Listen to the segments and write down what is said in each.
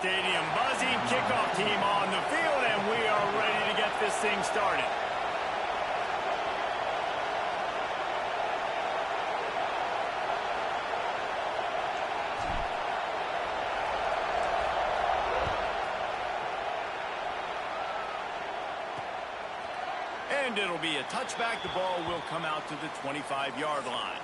stadium. Buzzing kickoff team on the field, and we are ready to get this thing started. And it'll be a touchback. The ball will come out to the 25-yard line.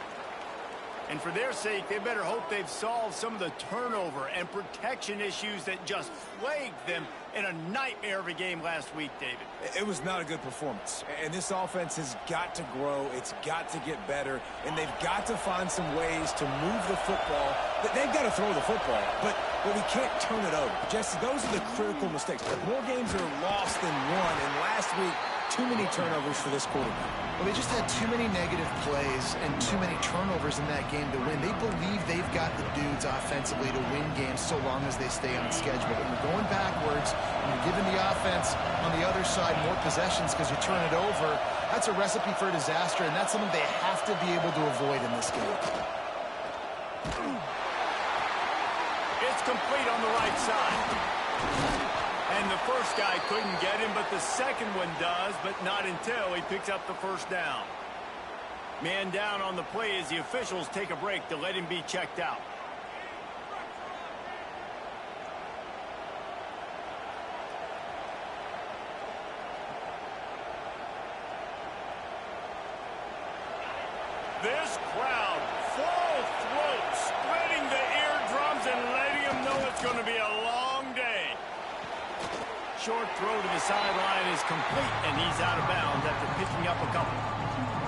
And for their sake, they better hope they've solved some of the turnover and protection issues that just plagued them in a nightmare of a game last week, David. It was not a good performance. And this offense has got to grow. It's got to get better. And they've got to find some ways to move the football. They've got to throw the football, but we can't turn it over. Jesse, those are the critical mistakes. More games are lost than won. And last week, too many turnovers for this quarterback. Well, they just had too many negative plays and too many turnovers in that game to win. They believe they've got the dudes offensively to win games so long as they stay on schedule. But when you're going backwards and you're giving the offense on the other side more possessions because you turn it over, that's a recipe for disaster, and that's something they have to be able to avoid in this game. It's complete on the right side. And the first guy couldn't get him, but the second one does, but not until he picks up the first down. Man down on the play as the officials take a break to let him be checked out. This crowd, full throat, spreading the eardrums and letting them know it's going to be a long day. Short throw to the sideline is complete, and he's out of bounds after picking up a couple.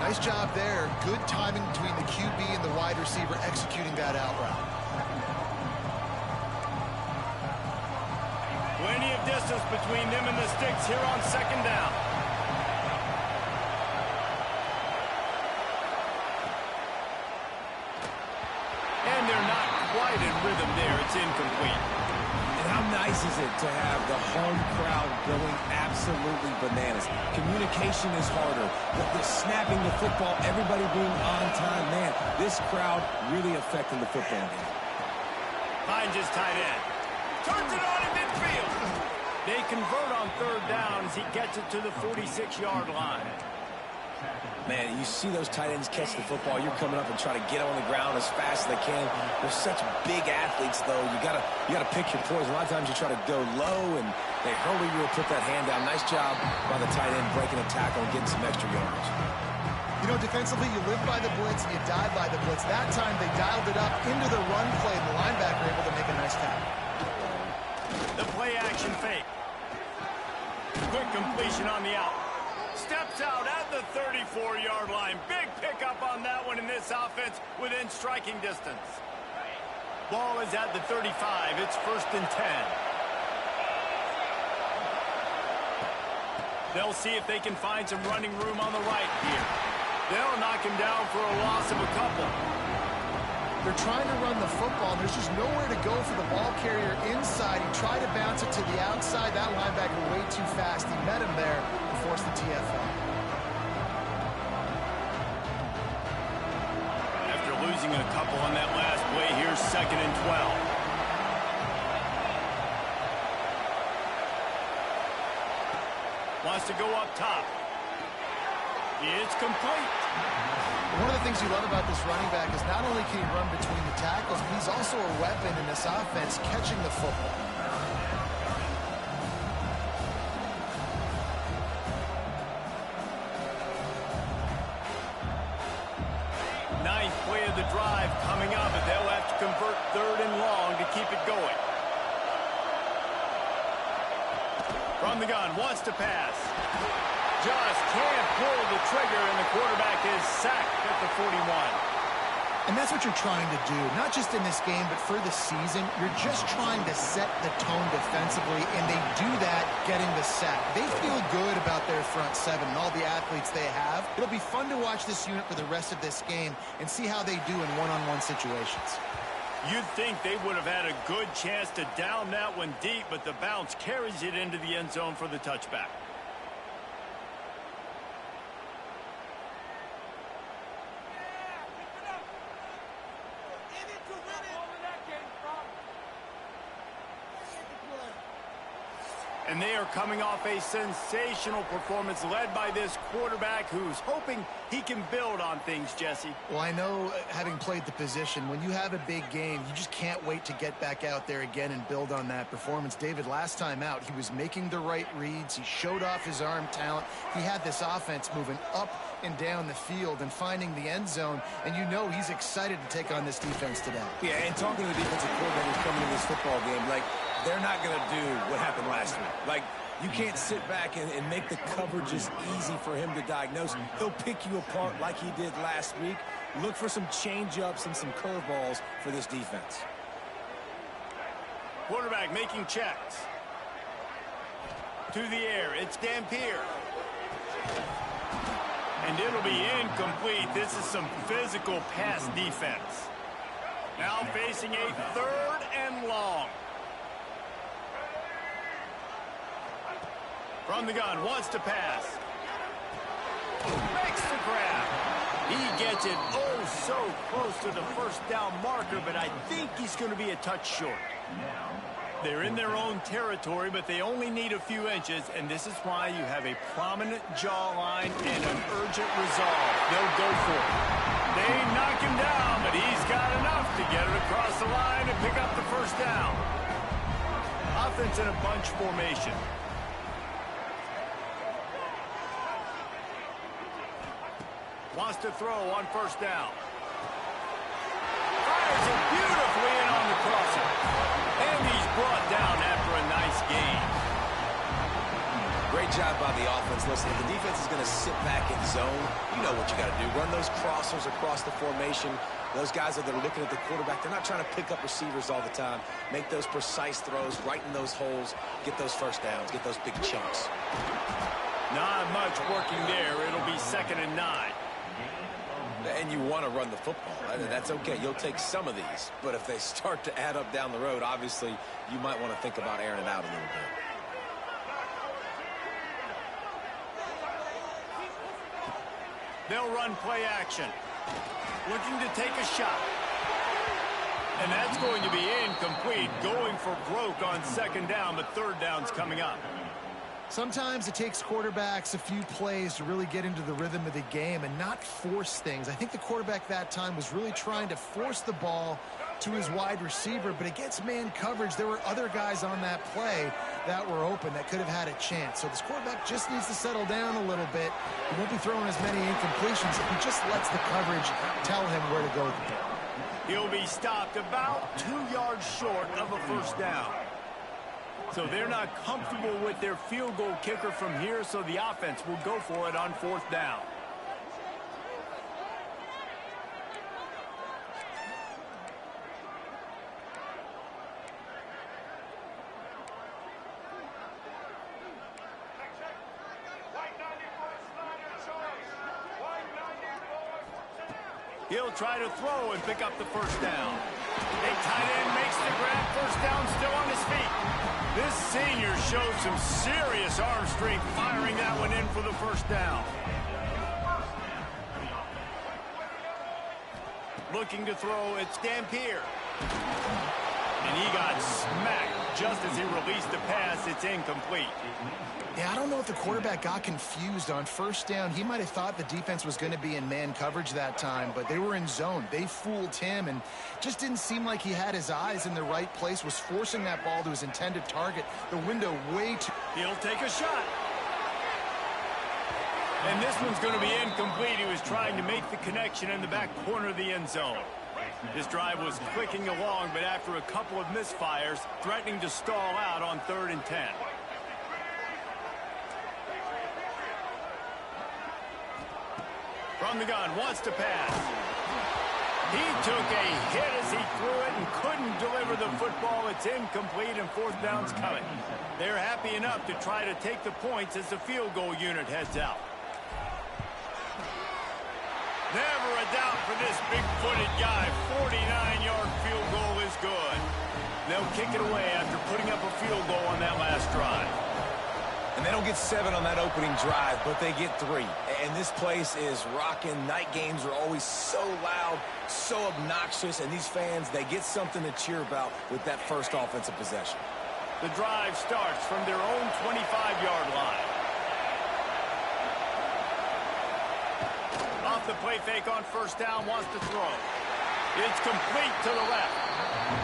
Nice job there. Good timing between the QB and the wide receiver executing that out route. Plenty of distance between them and the sticks here on second down. And they're not quite in rhythm there. It's incomplete. And how nice is it to have the home crowd going absolutely bananas? Communication is harder. The snapping the football, everybody being on time. Man, this crowd really affecting the football game. Finds his tight end. Turns it on in midfield. They convert on third down as he gets it to the 46-yard line. Man, you see those tight ends catch the football. You're coming up and try to get on the ground as fast as they can. They're such big athletes, though. You gotta pick your poison. A lot of times you try to go low, and they hurry you and put that hand down. Nice job by the tight end breaking a tackle and getting some extra yards. You know, defensively, you live by the blitz, you die by the blitz. That time, they dialed it up into the run play, and the linebacker able to make a nice tackle. The play-action fake. Quick completion on the out. Steps out at the 34-yard line. Big pickup on that one in this offense within striking distance. Ball is at the 35. It's 1st and 10. They'll see if they can find some running room on the right here. They'll knock him down for a loss of a couple. They're trying to run the football, and there's just nowhere to go for the ball carrier inside. He tried to bounce it to the outside. That linebacker way too fast. He met him there and forced the TFL. After losing a couple on that last play, here's 2nd and 12. Wants to go up top. It's complete. One of the things you love about this running back is not only can he run between the tackles, but he's also a weapon in this offense catching the football. Ninth play of the drive coming up, but they'll have to convert 3rd and long to keep it going. From the gun, wants to pass. Just can't pull the trigger, and the quarterback is sacked at the 41. And that's what you're trying to do, not just in this game, but for the season. You're just trying to set the tone defensively, and they do that getting the sack. They feel good about their front seven and all the athletes they have. It'll be fun to watch this unit for the rest of this game and see how they do in one-on-one situations. You'd think they would have had a good chance to down that one deep, but the bounce carries it into the end zone for the touchback. And they are coming off a sensational performance led by this quarterback who's hoping he can build on things, Jesse. Well, I know, having played the position, when you have a big game, you just can't wait to get back out there again and build on that performance. David, last time out, he was making the right reads. He showed off his arm talent. He had this offense moving up and down the field and finding the end zone, and you know he's excited to take on this defense today. Yeah, and talking to the defensive coordinator coming into this football game, like, they're not going to do what happened last week. Like, you can't sit back and make the coverages easy for him to diagnose. He'll pick you apart like he did last week. Look for some change-ups and some curveballs for this defense. Quarterback making checks. To the air, it's Dampier. And it'll be incomplete. This is some physical pass defense. Now facing a 3rd and long. From the gun, wants to pass. Makes the grab. He gets it oh so close to the first down marker, but I think he's going to be a touch short. They're in their own territory, but they only need a few inches, and this is why you have a prominent jawline and an urgent resolve. They'll go for it. They knock him down, but he's got enough to get it across the line and pick up the first down. Offense in a bunch formation. Wants to throw on first down. Fires it beautifully in on the crosser. And he's brought down after a nice gain. Great job by the offense. Listen, if the defense is going to sit back in zone, you know what you got to do. Run those crossers across the formation. Those guys that are looking at the quarterback, they're not trying to pick up receivers all the time. Make those precise throws, right in those holes, get those first downs, get those big chunks. Not much working there. It'll be 2nd and 9. And you want to run the football. That's okay. You'll take some of these. But if they start to add up down the road, obviously, you might want to think about airing it out a little bit. They'll run play action. Looking to take a shot. And that's going to be incomplete. Going for broke on 2nd down, but 3rd down's coming up. Sometimes it takes quarterbacks a few plays to really get into the rhythm of the game and not force things. I think the quarterback that time was really trying to force the ball to his wide receiver, but against man coverage, there were other guys on that play that were open that could have had a chance. So this quarterback just needs to settle down a little bit. He won't be throwing as many incompletions if he just lets the coverage tell him where to go with the ball. He'll be stopped about 2 yards short of a first down. So they're not comfortable with their field goal kicker from here, so the offense will go for it on 4th down. He'll try to throw and pick up the first down. A tight end makes the grab. First down, still on his feet. This senior showed some serious arm strength firing that one in for the first down. Looking to throw, it's Dampier. And he got smacked just as he released the pass. It's incomplete. Yeah, I don't know if the quarterback got confused on first down. He might have thought the defense was going to be in man coverage that time, but they were in zone. They fooled him and just didn't seem like he had his eyes in the right place, was forcing that ball to his intended target. The window way too... He'll take a shot. And this one's going to be incomplete. He was trying to make the connection in the back corner of the end zone. This drive was clicking along, but after a couple of misfires, threatening to stall out on 3rd and 10. From the gun, wants to pass. He took a hit as he threw it and couldn't deliver the football. It's incomplete and 4th down's coming. They're happy enough to try to take the points as the field goal unit heads out. Never a doubt for this big-footed guy. 49-yard field goal is good. They'll kick it away after putting up a field goal on that last drive. And they don't get 7 on that opening drive, but they get 3. And this place is rocking. Night games are always so loud, so obnoxious, and these fans, they get something to cheer about with that first offensive possession. The drive starts from their own 25-yard line. Off the play fake on first down, wants to throw. It's complete to the left.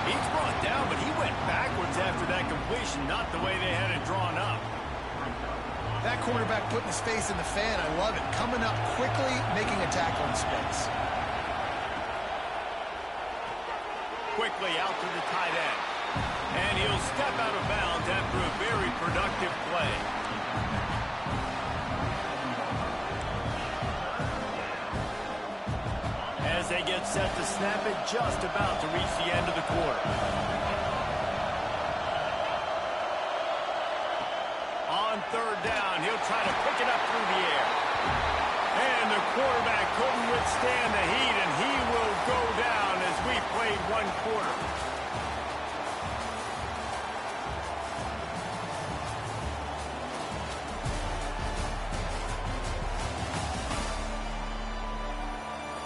He's brought down, but he went backwards after that completion, not the way they had it drawn up. That quarterback putting his face in the fan, I love it. Coming up quickly, making a tackle in space. Quickly out to the tight end. And he'll step out of bounds after a very productive play. As they get set to snap it, just about to reach the end of the quarter. On third down, he'll try to pick it up through the air. And the quarterback couldn't withstand the heat, and he will go down as we played one quarter.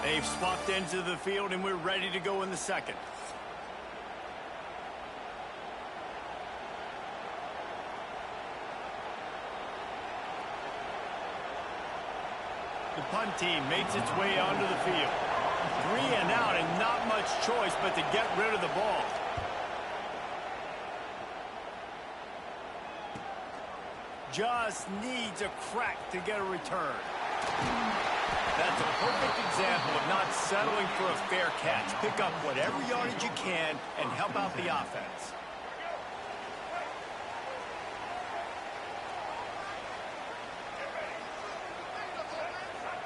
They've swapped ends of the field, and we're ready to go in the second. The punt team makes its way onto the field. 3 and out, and not much choice but to get rid of the ball. Just needs a crack to get a return. That's a perfect example of not settling for a fair catch. Pick up whatever yardage you can and help out the offense.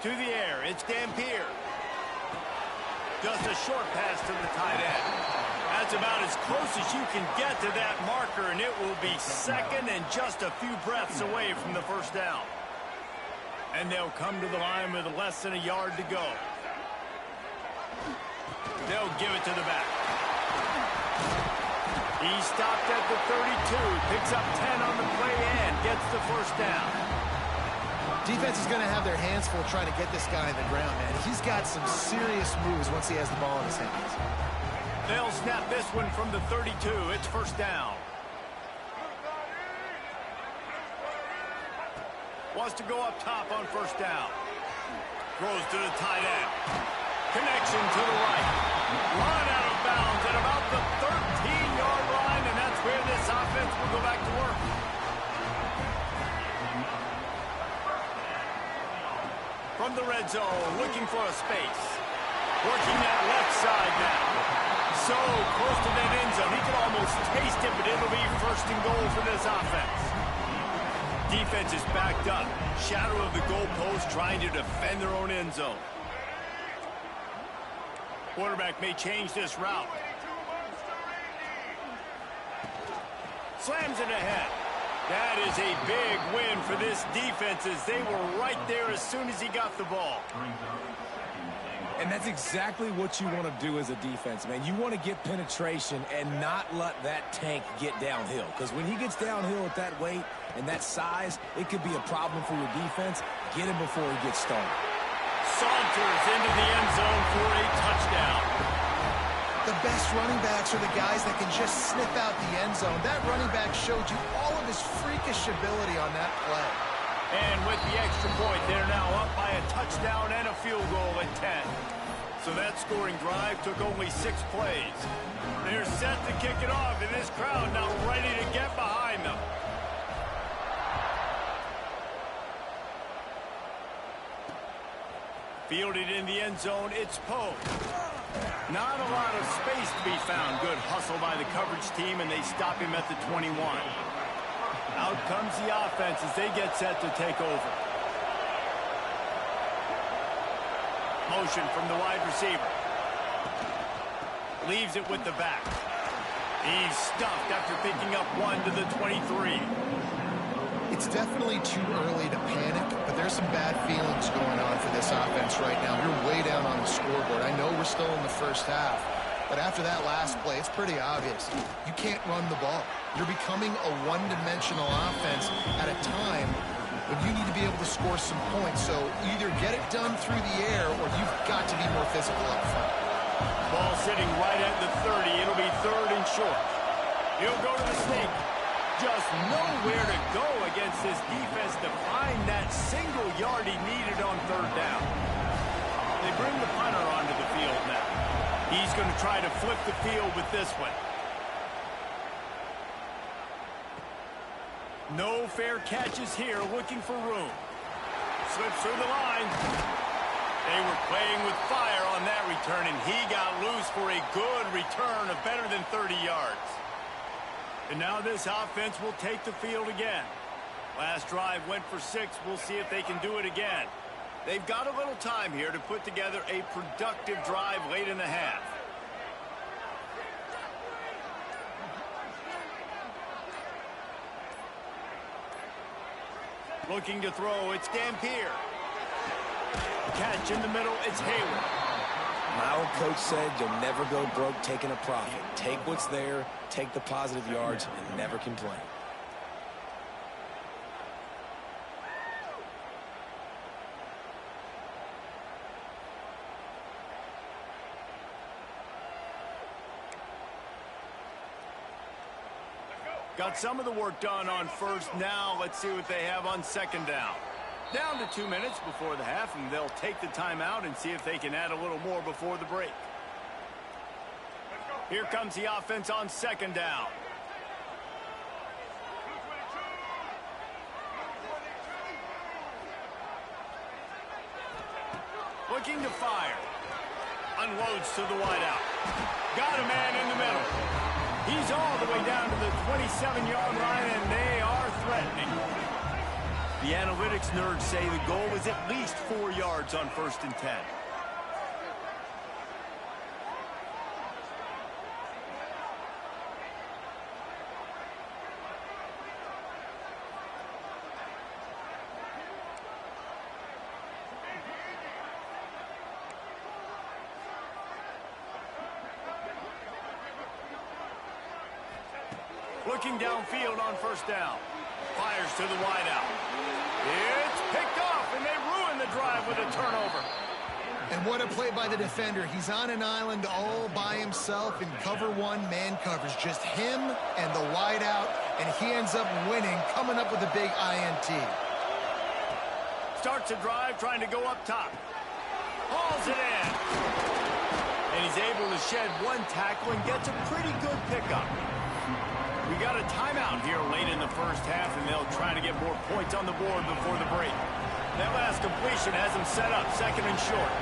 To the air, it's Dampier. Just a short pass to the tight end. That's about as close as you can get to that marker, and it will be second and just a few breaths away from the first down. And they'll come to the line with less than a yard to go. They'll give it to the back. He stopped at the 32, picks up 10 on the play and gets the first down. Defense is going to have their hands full trying to get this guy in the ground, man. He's got some serious moves once he has the ball in his hands. They'll snap this one from the 32. It's first down. Wants to go up top on first down. Throws to the tight end. Connection to the right. Run out of bounds at about the 13-yard line, and that's where this offense will go back to work. From the red zone, looking for a space. Working that left side now. So close to that end zone, he could almost taste it, but it'll be first and goal for this offense. Defense is backed up. Shadow of the goalpost trying to defend their own end zone. Quarterback may change this route. Slams it ahead. That is a big win for this defense as they were right there as soon as he got the ball. And that's exactly what you want to do as a defense, man. You want to get penetration and not let that tank get downhill. Because when he gets downhill at that weight and that size, it could be a problem for your defense. Get him before he gets started. Saunters into the end zone for a touchdown. The best running backs are the guys that can just snip out the end zone. That running back showed you all of his freakish ability on that play. And with the extra point, they're now up by a touchdown and a field goal at 10. So that scoring drive took only 6 plays. They're set to kick it off, and this crowd now ready to get behind them. Fielded in the end zone, it's Poe. Not a lot of space to be found. Good hustle by the coverage team, and they stop him at the 21. Out comes the offense as they get set to take over. Motion from the wide receiver. Leaves it with the back. He's stuffed after picking up 1 to the 23. It's definitely too early to panic, but there's some bad feelings going on for this offense right now. You're way down on the scoreboard. I know we're still in the first half, but after that last play, it's pretty obvious. You can't run the ball. You're becoming a one-dimensional offense at a time when you need to be able to score some points. So either get it done through the air or you've got to be more physical up front. Ball sitting right at the 30. It'll be 3rd and short. He'll go to the sneak. Just nowhere to go against this defense to find that single yard he needed on third down. They bring the punter onto the field now. He's going to try to flip the field with this one. No fair catches here, looking for room. Slips through the line. They were playing with fire on that return, and he got loose for a good return of better than 30 yards. And now this offense will take the field again. Last drive went for 6. We'll see if they can do it again. They've got a little time here to put together a productive drive late in the half. Looking to throw, it's Dampier. Catch in the middle, it's Hayward. My old coach said you'll never go broke taking a profit. Take what's there, take the positive yards, and never complain. Got some of the work done on first. Now let's see what they have on second down. Down to 2 minutes before the half, and they'll take the timeout and see if they can add a little more before the break. Here comes the offense on second down. Looking to fire. Unloads to the wideout. Got a man in the middle. He's all the way down to the 27-yard line, and they are threatening. The analytics nerds say the goal was at least 4 yards on 1st and 10. Looking downfield on first down. Fires to the wideout. It's picked off, and they ruin the drive with a turnover. And what a play by the defender. He's on an island all by himself in cover one man coverage. Just him and the wideout, and he ends up winning, coming up with a big INT. Starts a drive trying to go up top. Hauls it in. And he's able to shed one tackle and gets a pretty good pickup. We got a timeout here late in the first half, and they'll try to get more points on the board before the break. That last completion has them set up second and short.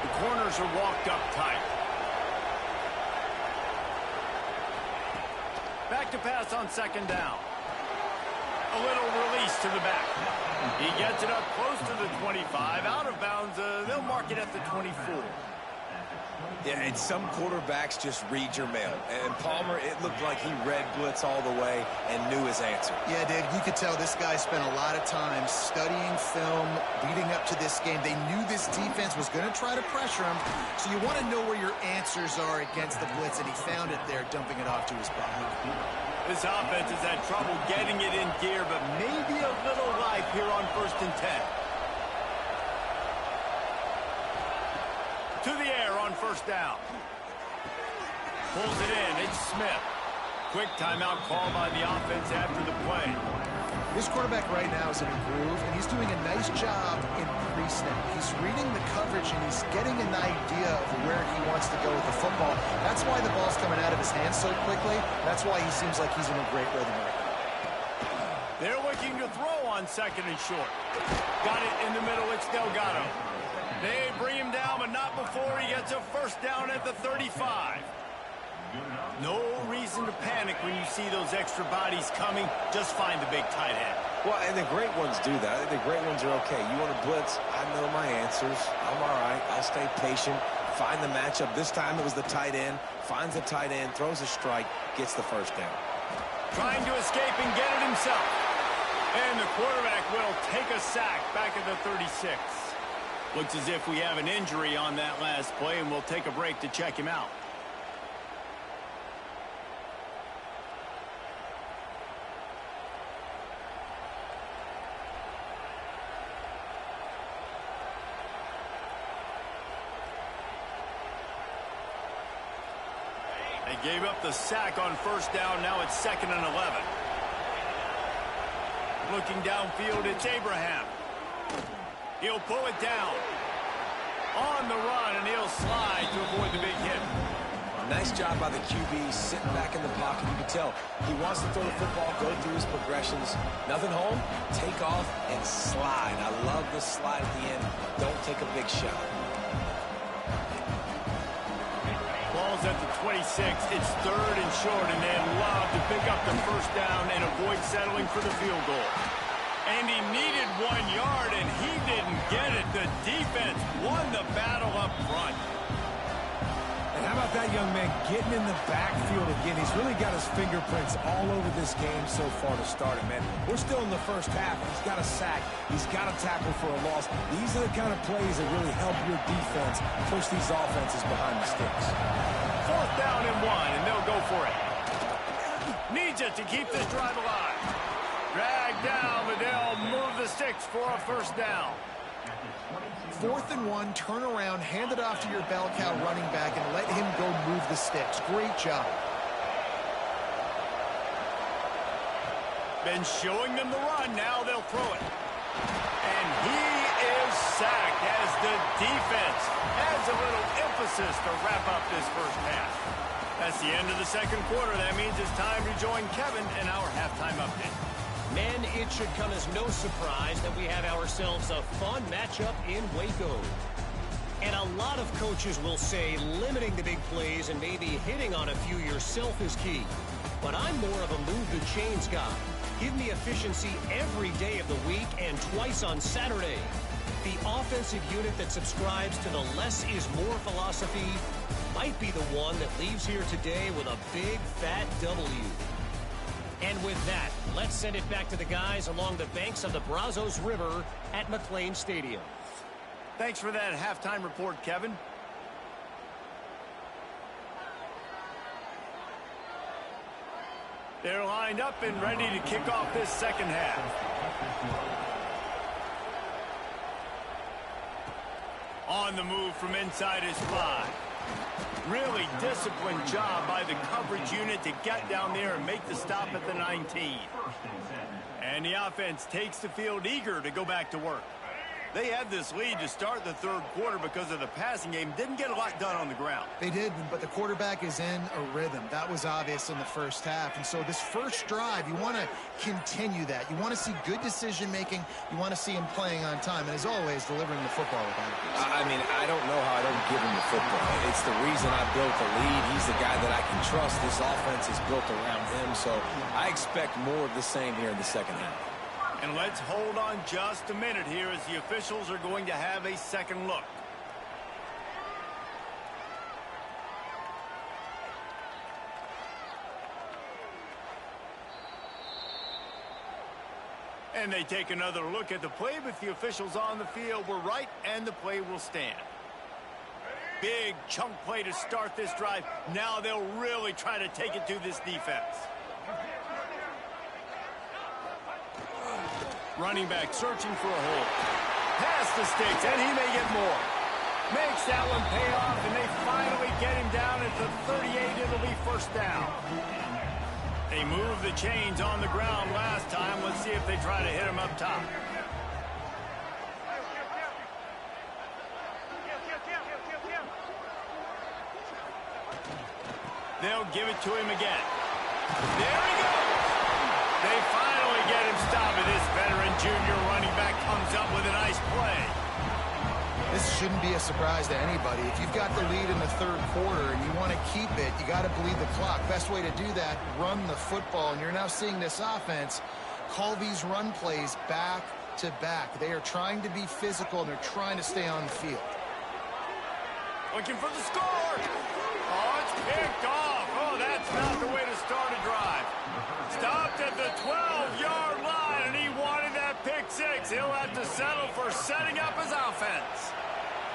The corners are walked up tight. Back to pass on second down. A little release to the back. He gets it up close to the 25. Out of bounds, they'll mark it at the 24. Yeah, and some quarterbacks just read your mail. And Palmer, it looked like he read blitz all the way and knew his answer. Yeah, Dave, you could tell this guy spent a lot of time studying film, leading up to this game. They knew this defense was going to try to pressure him, so you want to know where your answers are against the blitz, and he found it there, dumping it off to his back. This offense has had trouble getting it in gear, but maybe a little life here on 1st and 10. To the air on first down. Pulls it in. It's Smith. Quick timeout call by the offense after the play. This quarterback right now is in a groove, and he's doing a nice job in pre-snap. He's reading the coverage, and he's getting an idea of where he wants to go with the football. That's why the ball's coming out of his hands so quickly. That's why he seems like he's in a great rhythm right now. They're looking to throw on second and short. Got it in the middle. It's Delgado. They bring him down, but not before he gets a first down at the 35. No reason to panic when you see those extra bodies coming. Just find the big tight end. Well, and the great ones do that. The great ones are okay. You want to blitz, I know my answers. I'm all right. I'll stay patient, find the matchup. This time it was the tight end. Finds the tight end, throws a strike, gets the first down. Trying to escape and get it himself. And the quarterback will take a sack back at the 36. Looks as if we have an injury on that last play, and we'll take a break to check him out. They gave up the sack on first down. Now it's 2nd and 11. Looking downfield, it's Abraham. He'll pull it down. On the run, and he'll slide to avoid the big hit. Nice job by the QB sitting back in the pocket. You can tell he wants to throw the football, go through his progressions. Nothing home, take off, and slide. I love the slide at the end. Don't take a big shot. Ball's at the 26. It's 3rd and short, and they'd love to pick up the first down and avoid settling for the field goal. And he needed 1 yard, and he didn't get it. The defense won the battle up front. And how about that young man getting in the backfield again? He's really got his fingerprints all over this game so far to start it, man. We're still in the first half. He's got a sack. He's got a tackle for a loss. These are the kind of plays that really help your defense push these offenses behind the sticks. 4th down and 1, and they'll go for it. Needs it to keep this drive alive. Dragged down, but they'll move the sticks for a first down. 4th and 1, turn around, hand it off to your bell cow running back, and let him go move the sticks. Great job. Been showing them the run. Now they'll throw it. And he is sacked as the defense adds a little emphasis to wrap up this first half. That's the end of the second quarter. That means it's time to join Kevin in our halftime update. Men, it should come as no surprise that we have ourselves a fun matchup in Waco. And a lot of coaches will say limiting the big plays and maybe hitting on a few yourself is key. But I'm more of a move the chains guy. Give me efficiency every day of the week and twice on Saturday. The offensive unit that subscribes to the less is more philosophy might be the one that leaves here today with a big fat W. And with that, let's send it back to the guys along the banks of the Brazos River at McLean Stadium. Thanks for that halftime report, Kevin. They're lined up and ready to kick off this second half. On the move from inside his 5. Really disciplined job by the coverage unit to get down there and make the stop at the 19. And the offense takes the field eager to go back to work. They had this lead to start the third quarter because of the passing game. Didn't get a lot done on the ground. They did, but the quarterback is in a rhythm. That was obvious in the first half. And so this first drive, you want to continue that. You want to see good decision-making. You want to see him playing on time. And as always, delivering the football with accuracy. I mean, I don't know how I don't give him the football. It's the reason I built the lead. He's the guy that I can trust. This offense is built around him. So I expect more of the same here in the second half. And let's hold on just a minute here as the officials are going to have a second look. And they take another look at the play, but the officials on the field were right, and the play will stand. Big chunk play to start this drive. Now they'll really try to take it to this defense. Running back searching for a hole. Past the sticks, and he may get more. Makes that one pay off, and they finally get him down at the 38. It'll be first down. They moved the chains on the ground last time. Let's see if they try to hit him up top. They'll give it to him again. There he goes. They finally get him stopped, and this veteran junior running back comes up with a nice play. This shouldn't be a surprise to anybody. If you've got the lead in the third quarter and you want to keep it, you got to bleed the clock. Best way to do that, run the football. And you're now seeing this offense call these run plays back to back. They are trying to be physical, and they're trying to stay on the field. Looking for the score. Oh, it's picked off. Oh, that's not the way to start a drive. Stopped at the 12-yard line, and he wanted that pick six. He'll have to settle for setting up his offense.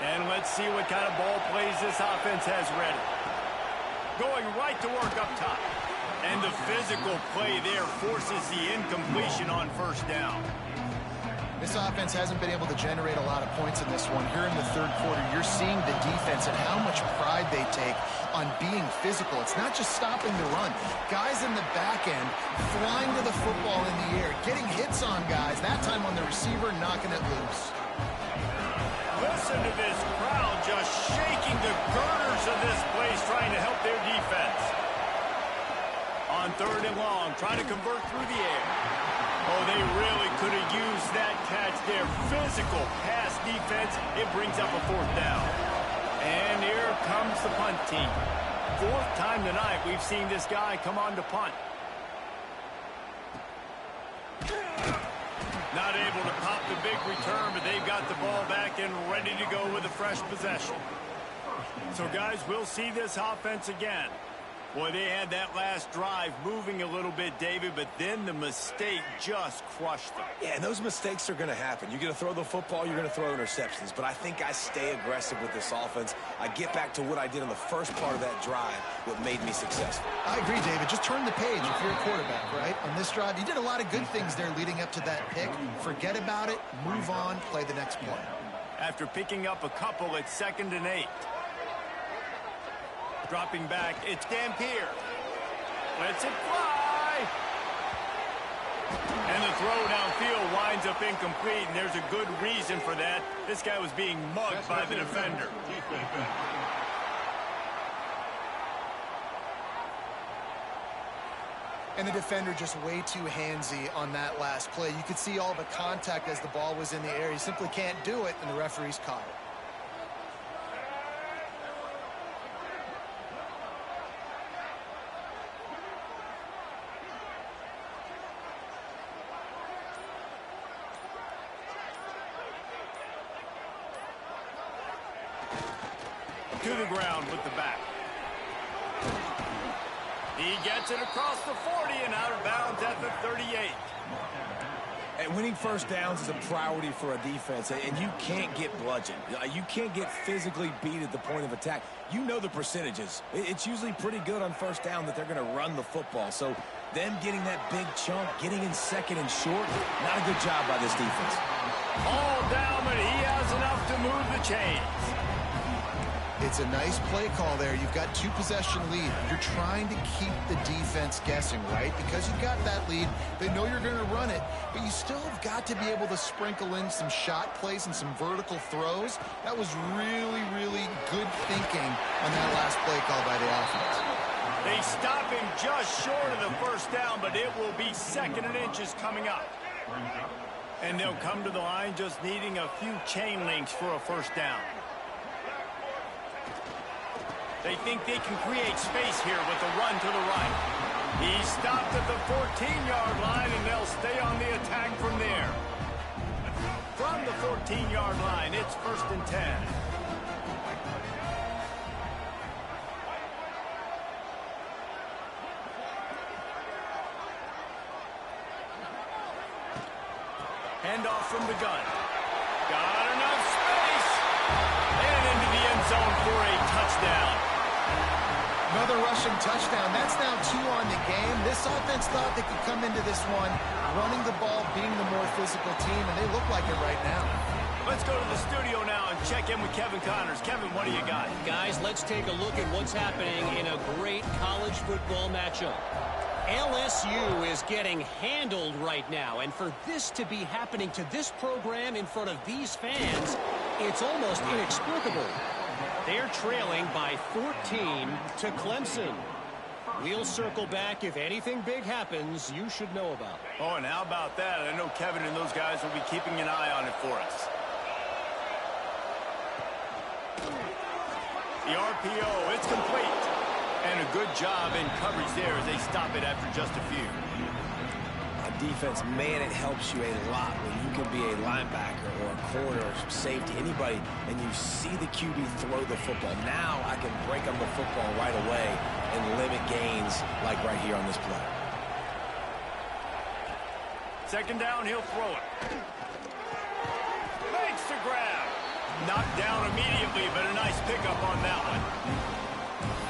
And let's see what kind of ball plays this offense has ready. Going right to work up top. And the physical play there forces the incompletion on first down. This offense hasn't been able to generate a lot of points in this one. Here in the third quarter, you're seeing the defense and how much pride they take on being physical. It's not just stopping the run. Guys in the back end flying to the football in the air, getting hits on guys, that time on the receiver, knocking it loose. Listen to this crowd just shaking the girders of this place, trying to help their defense. On third and long, trying to convert through the air. Oh, they really could have used that catch there. Physical pass defense. It brings up a fourth down. And here comes the punt team. Fourth time tonight we've seen this guy come on to punt. Not able to pop the big return, but they've got the ball back and ready to go with a fresh possession. So, guys, we'll see this offense again. Boy, they had that last drive moving a little bit, David, but then the mistake just crushed them. Yeah, and those mistakes are going to happen. You're going to throw the football, you're going to throw interceptions. But I think I stay aggressive with this offense. I get back to what I did on the first part of that drive, what made me successful. I agree, David. Just turn the page if you're a quarterback, right? On this drive, you did a lot of good things there leading up to that pick. Forget about it, move on, play the next play. After picking up a couple, it's 2nd and 8. Dropping back, it's Dampier. Lets it fly. And the throw downfield winds up incomplete, and there's a good reason for that. This guy was being mugged by the defender. And the defender just way too handsy on that last play. You could see all the contact as the ball was in the air. You simply can't do it, and the referees caught it. To the ground with the back. He gets it across the 40 and out of bounds at the 38. And winning first downs is a priority for a defense, and you can't get bludgeoned. You can't get physically beat at the point of attack. You know the percentages. It's usually pretty good on first down that they're going to run the football. So them getting that big chunk, getting in 2nd and short, not a good job by this defense. All down, but he has enough to move the chains. It's a nice play call there. You've got 2-possession lead. You're trying to keep the defense guessing, right? Because you've got that lead, they know you're going to run it, but you still have got to be able to sprinkle in some shot plays and some vertical throws. That was really, really good thinking on that last play call by the offense. They stop him just short of the first down, but it will be 2nd and inches coming up. And they'll come to the line just needing a few chain links for a first down. They think they can create space here with the run to the right. He stopped at the 14-yard line, and they'll stay on the attack from there. From the 14-yard line, it's 1st and 10. Handoff from the gun. Got enough space. And into the end zone for a touchdown. Another rushing touchdown. That's now 2 on the game. This offense thought they could come into this one running the ball, being the more physical team, and they look like it right now. Let's go to the studio now and check in with Kevin Connors. Kevin, what do you got? Guys, let's take a look at what's happening in a great college football matchup. LSU is getting handled right now, and for this to be happening to this program in front of these fans, it's almost inexplicable. They're trailing by 14 to Clemson. We'll circle back if anything big happens you should know about. Oh, and how about that? I know Kevin and those guys will be keeping an eye on it for us. The RPO, it's complete. And a good job in coverage there as they stop it after just a few. Defense, man, it helps you a lot when you can be a linebacker or a corner or safety, anybody, and you see the QB throw the football. Now I can break on the football right away and limit gains like right here on this play. 2nd down, he'll throw it. Makes the grab. Knocked down immediately, but a nice pickup on that one.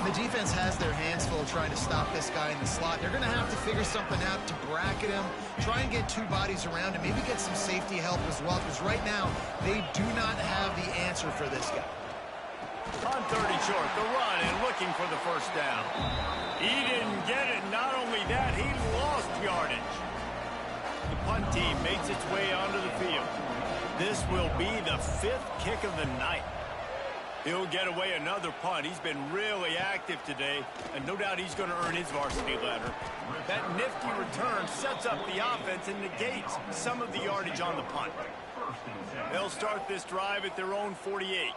The defense has their hands full trying to stop this guy in the slot. They're going to have to figure something out to bracket him, try and get two bodies around him, maybe get some safety help as well, because right now they do not have the answer for this guy. On 30 short, the run and looking for the first down. He didn't get it. Not only that, he lost yardage. The punt team makes its way onto the field. This will be the 5th kick of the night. He'll get away another punt. He's been really active today, and no doubt he's going to earn his varsity letter. That nifty return sets up the offense and negates some of the yardage on the punt. They'll start this drive at their own 48.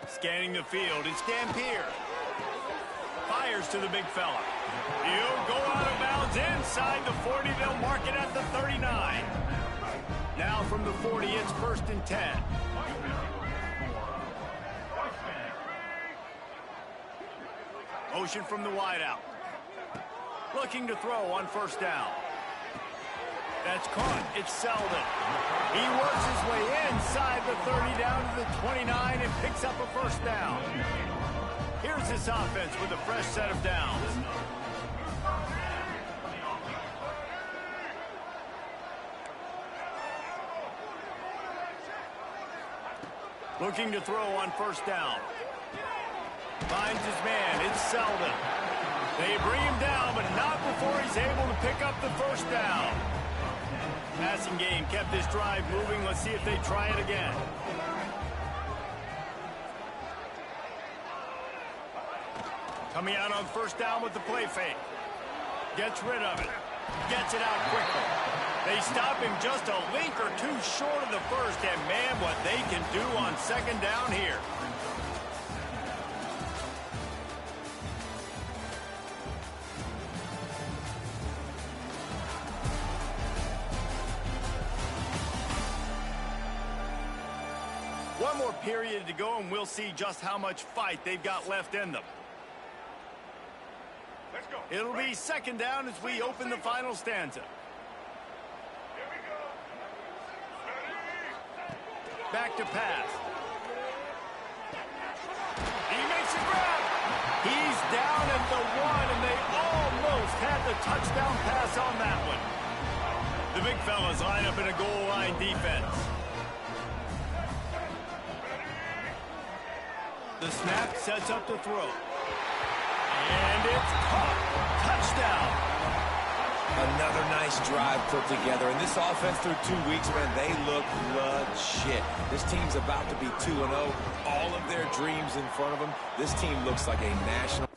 Scanning the field, it's Dampier. Fires to the big fella. He'll go out of bounds inside the 40. They'll mark it at the 39. Now from the 40, it's 1st and 10. Motion from the wideout. Looking to throw on 1st down. That's caught. It's Selden. He works his way inside the 30 down to the 29 and picks up a 1st down. Here's this offense with a fresh set of downs. Looking to throw on 1st down. Finds his man. It's Selden. They bring him down, but not before he's able to pick up the 1st down. Passing game kept this drive moving. Let's see if they try it again. Coming out on 1st down with the play fake. Gets rid of it. Gets it out quickly. They stop him just a link or two short of the 1st, and man, what they can do on 2nd down here. One more period to go, and we'll see just how much fight they've got left in them. Let's go. It'll be 2nd down as we open the final stanza. Here we go. Back to pass. He makes a grab. He's down at the 1, and they almost had the touchdown pass on that one. The big fellas line up in a goal line defense. The snap sets up the throw. And it's caught. Touchdown. Another nice drive put together. And this offense through 2 weeks, man, they look legit. This team's about to be 2-0. All of their dreams in front of them. This team looks like a national.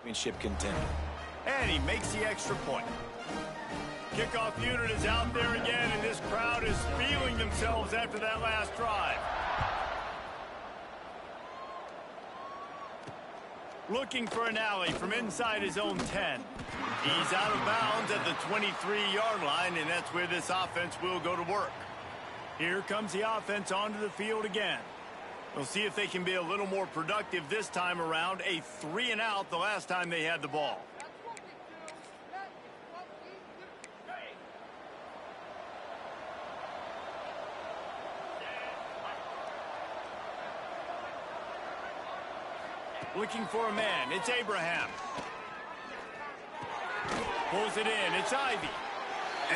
Championship contender. And he makes the extra point. Kickoff unit is out there again, and this crowd is feeling themselves after that last drive. Looking for an alley from inside his own 10. He's out of bounds at the 23-yard line, and that's where this offense will go to work. Here comes the offense onto the field again. We'll see if they can be a little more productive this time around. A 3-and-out the last time they had the ball. Looking for a man. It's Abraham. Pulls it in. It's Ivy.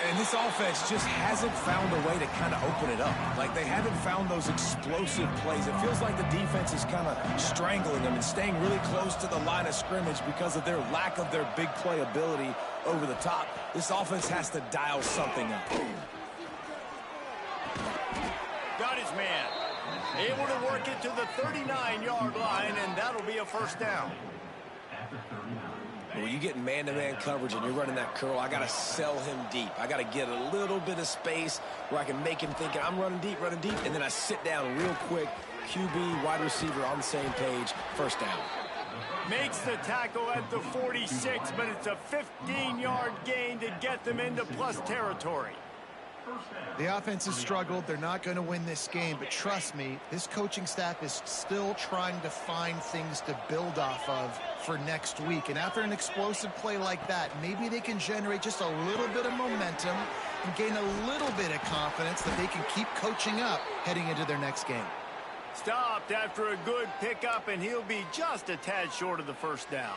And this offense just hasn't found a way to kind of open it up. Like, they haven't found those explosive plays. It feels like the defense is kind of strangling them and staying really close to the line of scrimmage because of their lack of their big play ability over the top. This offense has to dial something up. Got his man. Able to work it to the 39-yard line, and that'll be a first down. When you get man-to-man coverage and you're running that curl, I got to sell him deep. I got to get a little bit of space where I can make him think I'm running deep, and then I sit down real quick. QB, wide receiver on the same page, first down. Makes the tackle at the 46, but it's a 15-yard gain to get them into plus territory. The offense has struggled. They're not going to win this game, but trust me, this coaching staff is still trying to find things to build off of for next week. And after an explosive play like that, maybe they can generate just a little bit of momentum and gain a little bit of confidence that they can keep coaching up heading into their next game. Stopped after a good pickup, and he'll be just a tad short of the first down.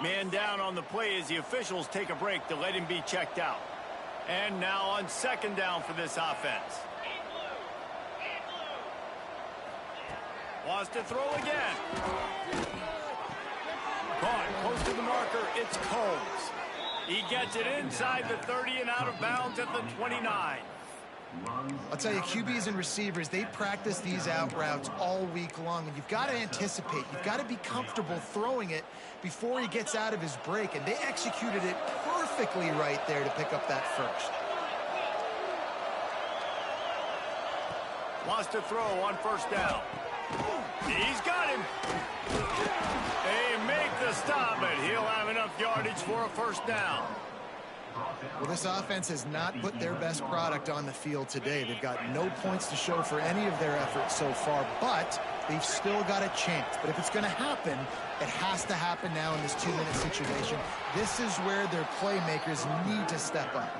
Man down on the play as the officials take a break to let him be checked out. And now on second down for this offense. Wants to throw again. Caught close to the marker. It's Combs. He gets it inside the 30 and out of bounds at the 29. I'll tell you, QBs and receivers, they practice these out routes all week long, and you've got to anticipate. You've got to be comfortable throwing it before he gets out of his break, and they executed it perfectly right there to pick up that first. Wants to throw on first down. He's got him. They make the stop, but he'll have enough yardage for a first down. Well, this offense has not put their best product on the field today. They've got no points to show for any of their efforts so far, but they've still got a chance. But if it's going to happen, it has to happen now in this 2-minute situation. This is where their playmakers need to step up.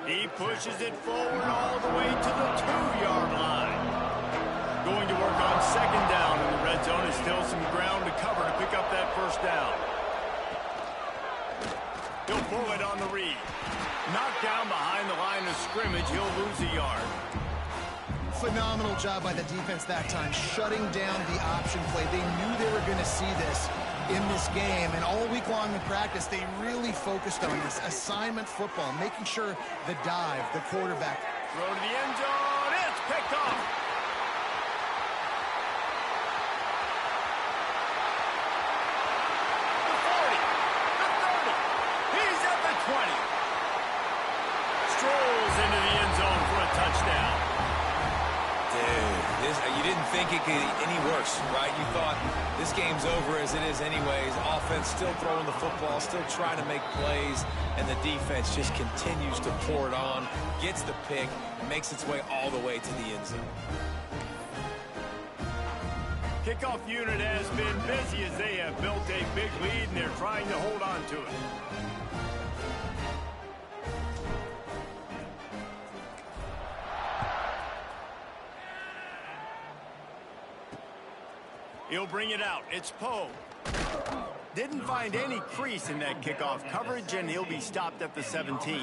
He pushes it forward all the way to the 2-yard line. Going to work on second down in the red zone. Is still some ground to cover to pick up that first down. He'll pull it on the read. Knocked down behind the line of scrimmage. He'll lose a yard. Phenomenal job by the defense that time, shutting down the option play. They knew they were going to see this in this game, and all week long in practice, they really focused on this assignment football, making sure the dive, the quarterback. Throw to the end zone. It's picked off. The 40, the 30. He's at the 20. Strolls into the end zone for a touchdown. Dude, you didn't think it could get any worse, right? You thought this game's over as it is anyways. Offense still throwing the football, still trying to make plays, and the defense just continues to pour it on, gets the pick, and makes its way all the way to the end zone. Kickoff unit has been busy as they have built a big lead, and they're trying to hold on to it. He'll bring it out. It's Poe. Didn't find any crease in that kickoff coverage, and he'll be stopped at the 17.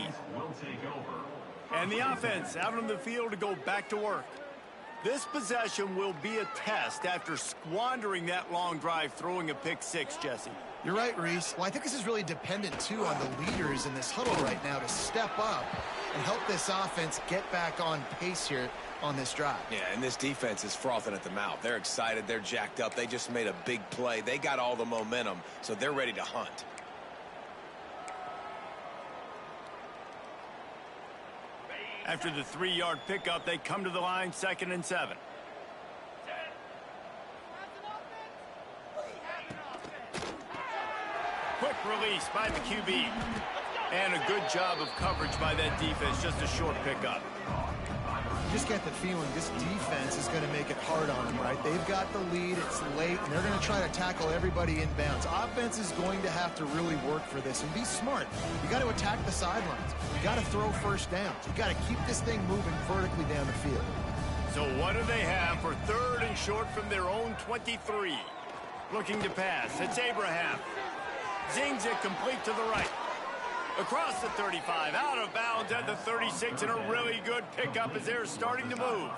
And the offense out on the field to go back to work. This possession will be a test after squandering that long drive, throwing a pick six, Jesse. You're right, Reese. Well, I think this is really dependent, too, on the leaders in this huddle right now to step up and help this offense get back on pace here on this drive. Yeah, and this defense is frothing at the mouth. They're excited. They're jacked up. They just made a big play. They got all the momentum, so they're ready to hunt. After the 3-yard pickup, they come to the line, 2nd and 7. Quick release by the QB. And a good job of coverage by that defense, just a short pickup. You just get the feeling this defense is going to make it hard on them, right? They've got the lead, it's late, and they're going to try to tackle everybody inbounds. Offense is going to have to really work for this and be smart. You got to attack the sidelines. You got to throw first downs. You got to keep this thing moving vertically down the field. So what do they have for 3rd and short from their own 23? Looking to pass. It's Abraham. Zings it complete to the right. Across the 35, out of bounds at the 36, and a really good pickup as they're starting to move.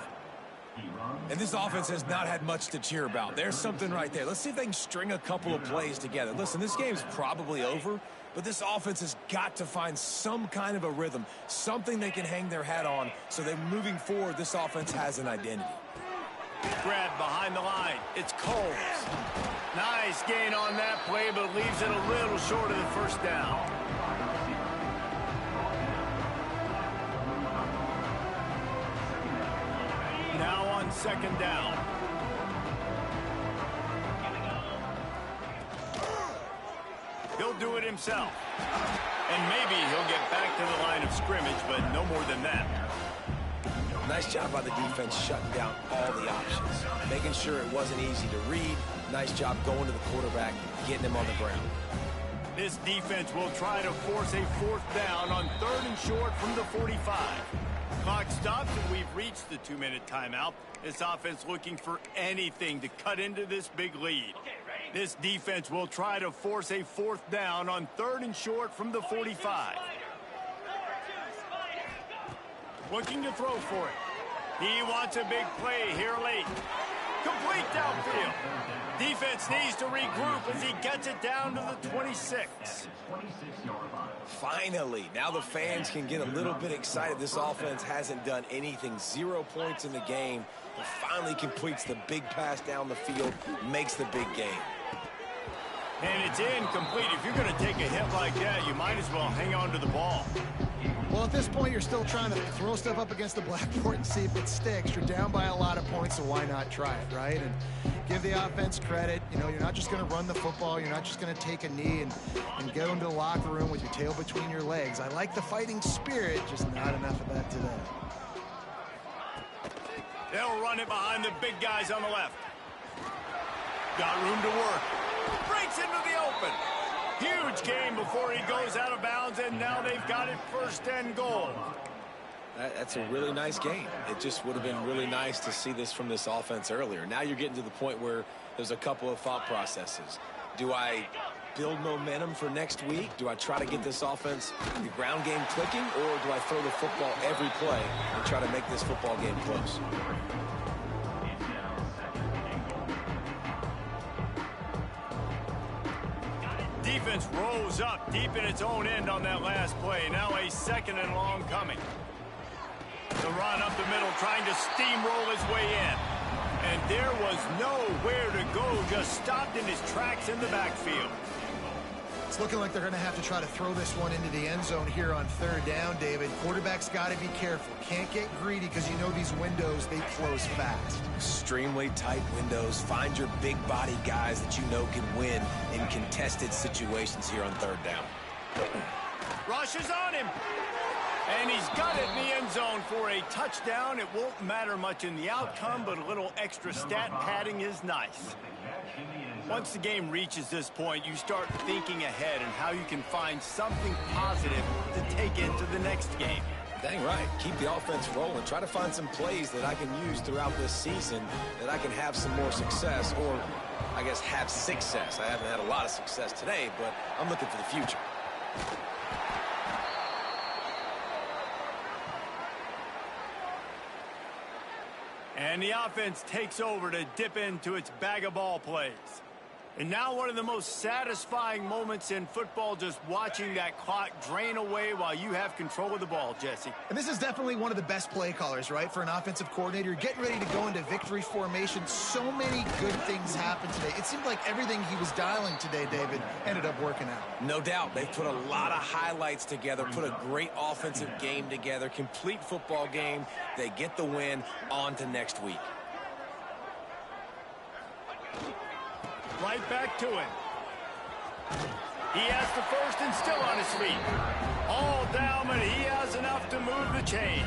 And this offense has not had much to cheer about. There's something right there. Let's see if they can string a couple of plays together. Listen, this game's probably over, but this offense has got to find some kind of a rhythm, something they can hang their hat on, so that moving forward, this offense has an identity. Grabbed behind the line. It's Coles. Nice gain on that play, but leaves it a little short of the first down. Now on second down. He'll do it himself. And maybe he'll get back to the line of scrimmage, but no more than that. Nice job by the defense shutting down all the options, making sure it wasn't easy to read. Nice job going to the quarterback, getting him on the ground. This defense will try to force a fourth down on 3rd and short from the 45. Clock stops and we've reached the 2-minute timeout. This offense looking for anything to cut into this big lead. This defense will try to force a fourth down on 3rd and short from the 45. Looking to throw for it. He wants a big play here late. Complete downfield. Defense needs to regroup as he gets it down to the 26. Finally, now the fans can get a little bit excited. This offense hasn't done anything. 0 points in the game. But finally completes the big pass down the field, makes the big game. And it's incomplete. If you're going to take a hit like that, you might as well hang on to the ball. Well, at this point, you're still trying to throw stuff up against the blackboard and see if it sticks. You're down by a lot of points, so why not try it, right? And give the offense credit. You know, you're not just going to run the football. You're not just going to take a knee and go into the locker room with your tail between your legs. I like the fighting spirit, just not enough of that today. They'll run it behind the big guys on the left. Got room to work. Breaks into the open. Huge game before he goes out of bounds, and now they've got it 1st and goal. That's a really nice game. It just would have been really nice to see this from this offense earlier. Now you're getting to the point where there's a couple of thought processes. Do I build momentum for next week? Do I try to get this offense, the ground game clicking, or do I throw the football every play and try to make this football game close? Defense rose up deep in its own end on that last play. Now a 2nd and long coming. The run up the middle, trying to steamroll his way in. And there was nowhere to go, just stopped in his tracks in the backfield. It's looking like they're going to have to try to throw this one into the end zone here on 3rd down, David. Quarterback's got to be careful. Can't get greedy because you know these windows, they close fast. Extremely tight windows. Find your big body guys that you know can win in contested situations here on 3rd down. Rush is on him. And he's got it in the end zone for a touchdown. It won't matter much in the outcome, but a little extra stat padding is nice. Once the game reaches this point, you start thinking ahead and how you can find something positive to take into the next game. Dang right. Keep the offense rolling. Try to find some plays that I can use throughout this season that I can have some more success, or I guess have success. I haven't had a lot of success today, but I'm looking for the future. And the offense takes over to dip into its bag of ball plays. And now one of the most satisfying moments in football, just watching that clock drain away while you have control of the ball, Jesse. And this is definitely one of the best play callers, right, for an offensive coordinator. Getting ready to go into victory formation. So many good things happened today. It seemed like everything he was dialing today, David, ended up working out. No doubt. They've put a lot of highlights together, put a great offensive game together, complete football game. They get the win. On to next week. Right back to him. He has the 1st and still on his feet. All down, but he has enough to move the chains.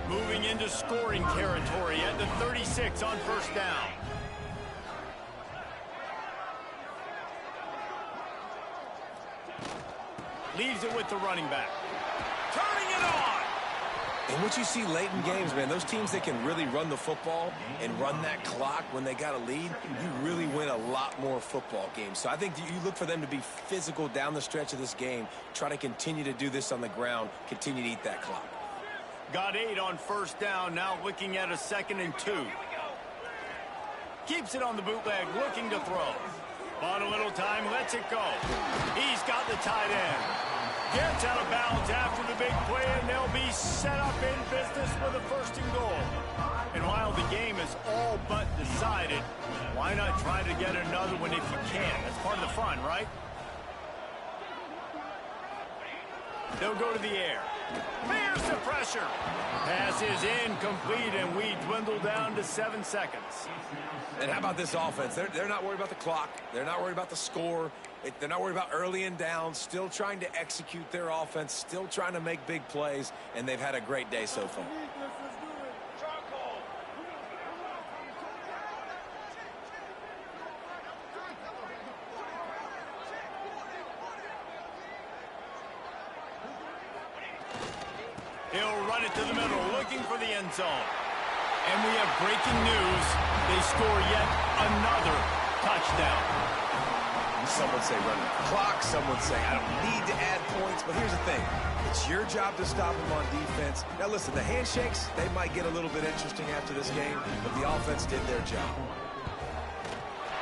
Moving into scoring territory at the 36 on 1st down. Leaves it with the running back. Turning it on. And what you see late in games, man, those teams that can really run the football and run that clock when they got a lead, you really win a lot more football games. So I think you look for them to be physical down the stretch of this game, try to continue to do this on the ground, continue to eat that clock. Got 8 on first down, now looking at a 2nd and 2. Keeps it on the bootleg, looking to throw. On a little time, lets it go. He's got the tight end. Gets out of bounds after the big play, and they'll be set up in business with a 1st and goal. And while the game is all but decided, why not try to get another one if you can? That's part of the fun, right? They'll go to the air. There's the pressure. Pass is incomplete, and we dwindle down to 7 seconds. And how about this offense? They're not worried about the clock. They're not worried about the score. They're not worried about early and down. Still trying to execute their offense. Still trying to make big plays. And they've had a great day so far. He'll run it to the middle, looking for the end zone. And we have breaking news. They score yet another touchdown. Some would say run the clock. Some would say I don't need to add points. But here's the thing. It's your job to stop them on defense. Now, listen, the handshakes, they might get a little bit interesting after this game, but the offense did their job.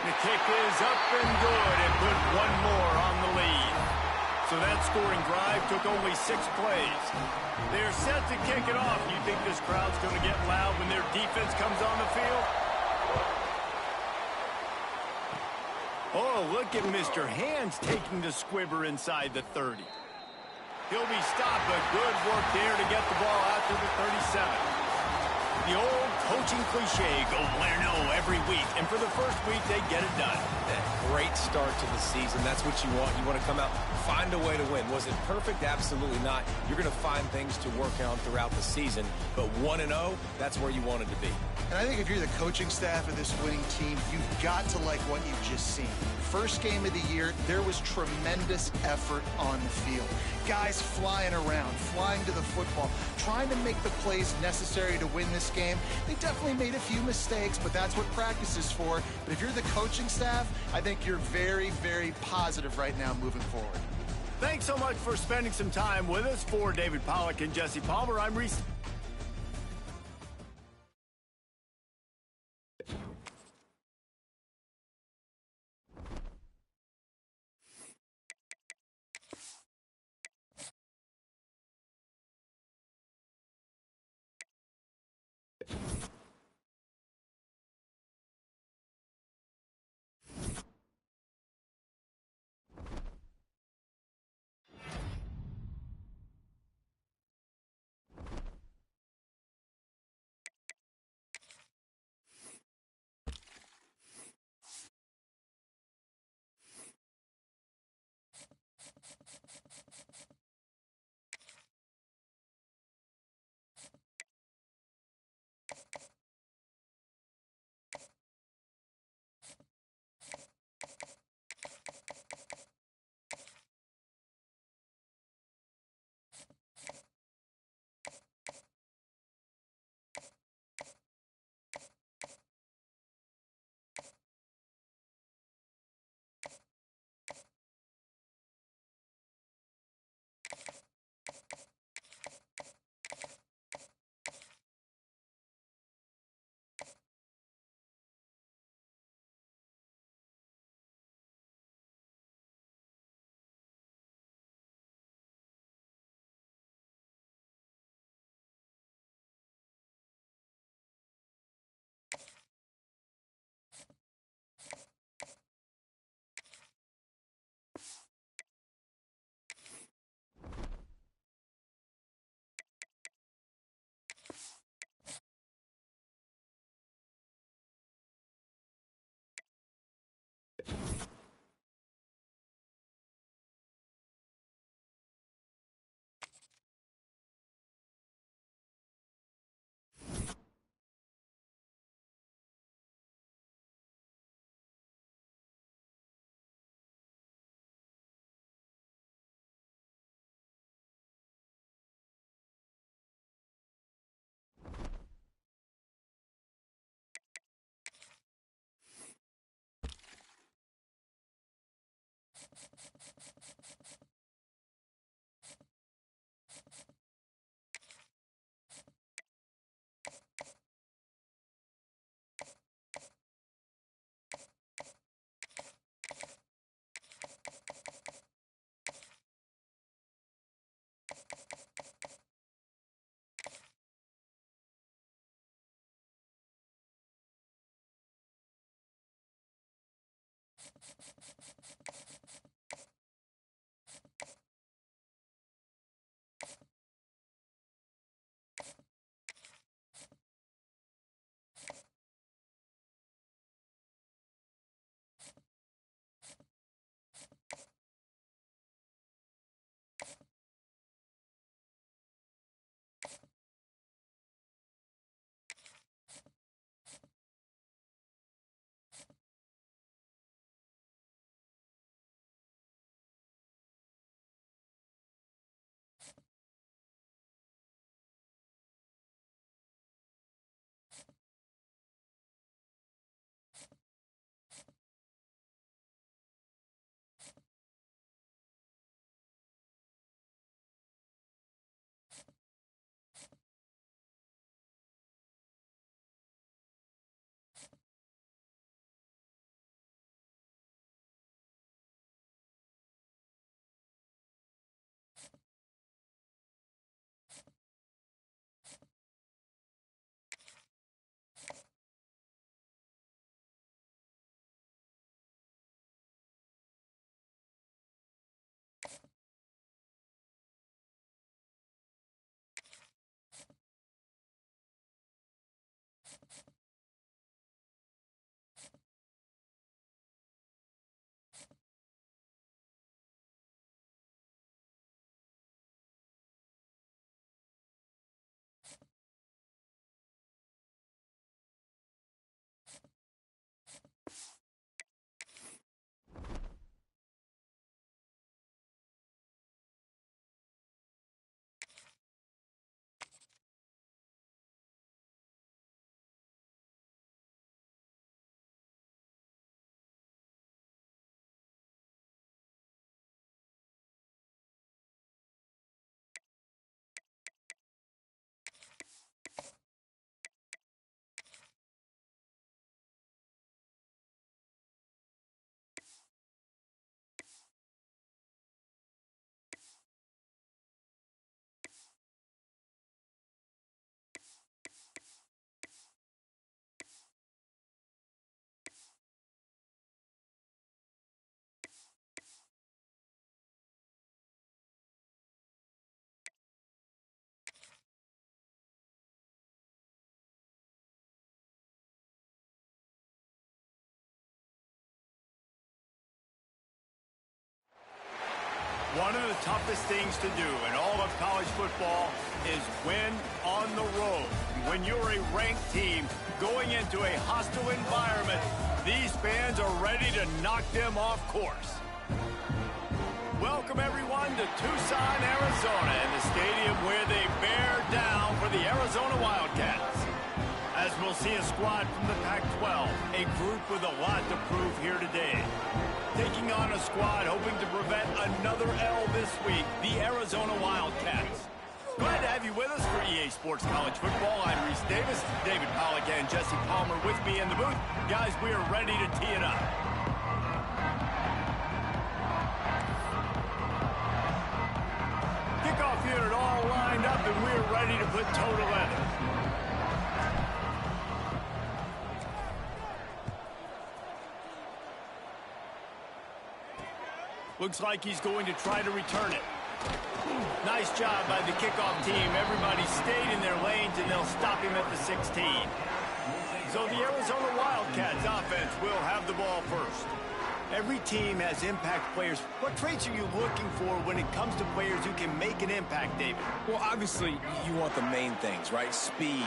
The kick is up and good and put one more on the lead. So that scoring drive took only 6 plays. They're set to kick it off. You think this crowd's going to get loud when their defense comes on the field? Oh, look at Mr. Hands taking the squibber inside the 30. He'll be stopped, but good work there to get the ball out to the 37. The old coaching cliche, go win or no every week. And for the first week, they get it done. That great start to the season. That's what you want. You want to come out, find a way to win. Was it perfect? Absolutely not. You're going to find things to work on throughout the season. But 1-0, that's where you wanted to be. And I think if you're the coaching staff of this winning team, you've got to like what you've just seen. First game of the year, there was tremendous effort on the field. Guys flying around, flying to the football, trying to make the plays necessary to win this game. They definitely made a few mistakes, but that's what practice is for. But if you're the coaching staff, I think you're very, very positive right now moving forward. Thanks so much for spending some time with us. For David Pollack and Jesse Palmer, I'm Reese. One of the toughest things to do in all of college football is win on the road. When you're a ranked team going into a hostile environment, these fans are ready to knock them off course. Welcome, everyone, to Tucson, Arizona, and the stadium where they bear down for the Arizona Wildcats. As we'll see a squad from the Pac-12, a group with a lot to prove here today. Taking on a squad hoping to prevent another L this week, the Arizona Wildcats. Glad to have you with us for EA Sports College Football. I'm Reese Davis, David Pollack and Jesse Palmer with me in the booth. Guys, we are ready to tee it up. Kickoff unit all lined up, and we're ready to put toe to leather. Looks like he's going to try to return it. Nice job by the kickoff team. Everybody stayed in their lanes, and they'll stop him at the 16. So the Arizona Wildcats offense will have the ball first. Every team has impact players. What traits are you looking for when it comes to players who can make an impact, David? Well, obviously, you want the main things, right? Speed,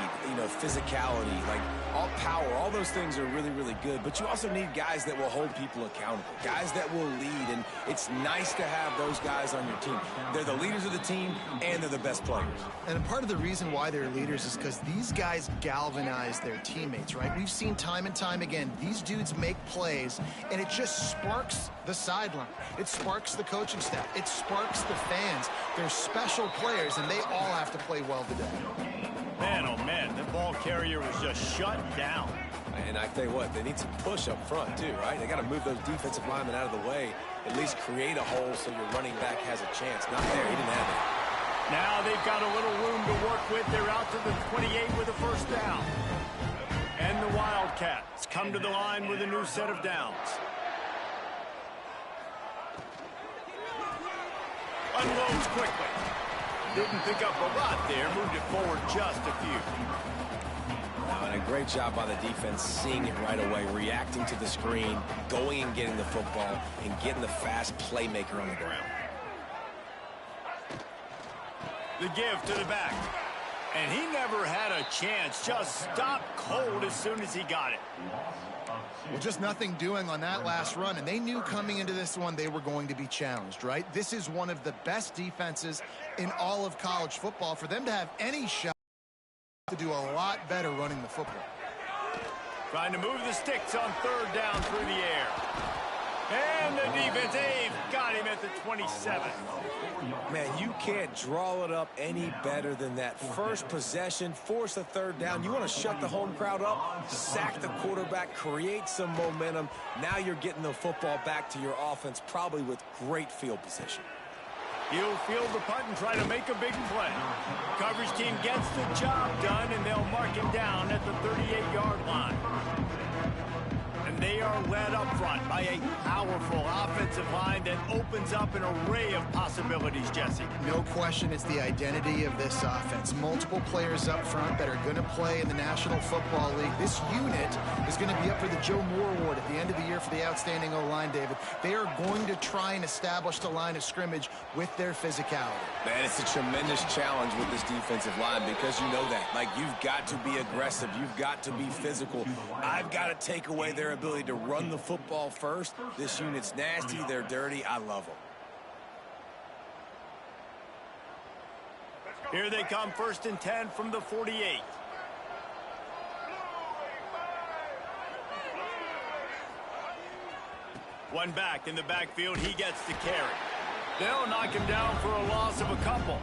physicality, like all power. All those things are really, really good. But you also need guys that will hold people accountable, guys that will lead. And it's nice to have those guys on your team. They're the leaders of the team, and they're the best players. And part of the reason why they're leaders is because these guys galvanize their teammates, right? We've seen time and time again, these dudes make plays, and it just sparks the sideline. It sparks the coaching staff. It sparks the fans. They're special players, and they all have to play well today. Man, oh man, the ball carrier was just shut down. And I tell you what, they need some push up front too, right? They got to move those defensive linemen out of the way, at least create a hole so your running back has a chance. Not there, he didn't have it. Now they've got a little room to work with. They're out to the 28 with a first down. And the Wildcats come to the line with a new set of downs. Unloads quickly. Didn't pick up a lot there. Moved it forward just a few. And a great job by the defense seeing it right away, reacting to the screen, going and getting the football, and getting the fast playmaker on the ground. The give to the back. And he never had a chance. Just stopped cold as soon as he got it. Well, just nothing doing on that last run, and they knew coming into this one they were going to be challenged, right? This is one of the best defenses in all of college football. For them to have any shot, to do a lot better running the football. Trying to move the sticks on third down through the air. And the defense, they've got him at the 27. Man, you can't draw it up any better than that. First possession, force a third down. You want to shut the home crowd up, sack the quarterback, create some momentum. Now you're getting the football back to your offense, probably with great field position. He'll field the punt and try to make a big play. Coverage team gets the job done, and they'll mark him down at the 38-yard line. And they are led up front by a powerful offensive line that opens up an array of possibilities, Jesse. No question, it's the identity of this offense. Multiple players up front that are going to play in the National Football League. This unit is going to be up for the Joe Moore Award at the end of the year for the outstanding O-line, David. They are going to try and establish the line of scrimmage with their physicality. Man, it's a tremendous challenge with this defensive line because you know that. Like, you've got to be aggressive. You've got to be physical. I've got to take away their ability to run the football first. This unit's nasty. They're dirty. I love them. Here they come, 1st and 10 from the 48. One back in the backfield. He gets the carry. They'll knock him down for a loss of a couple.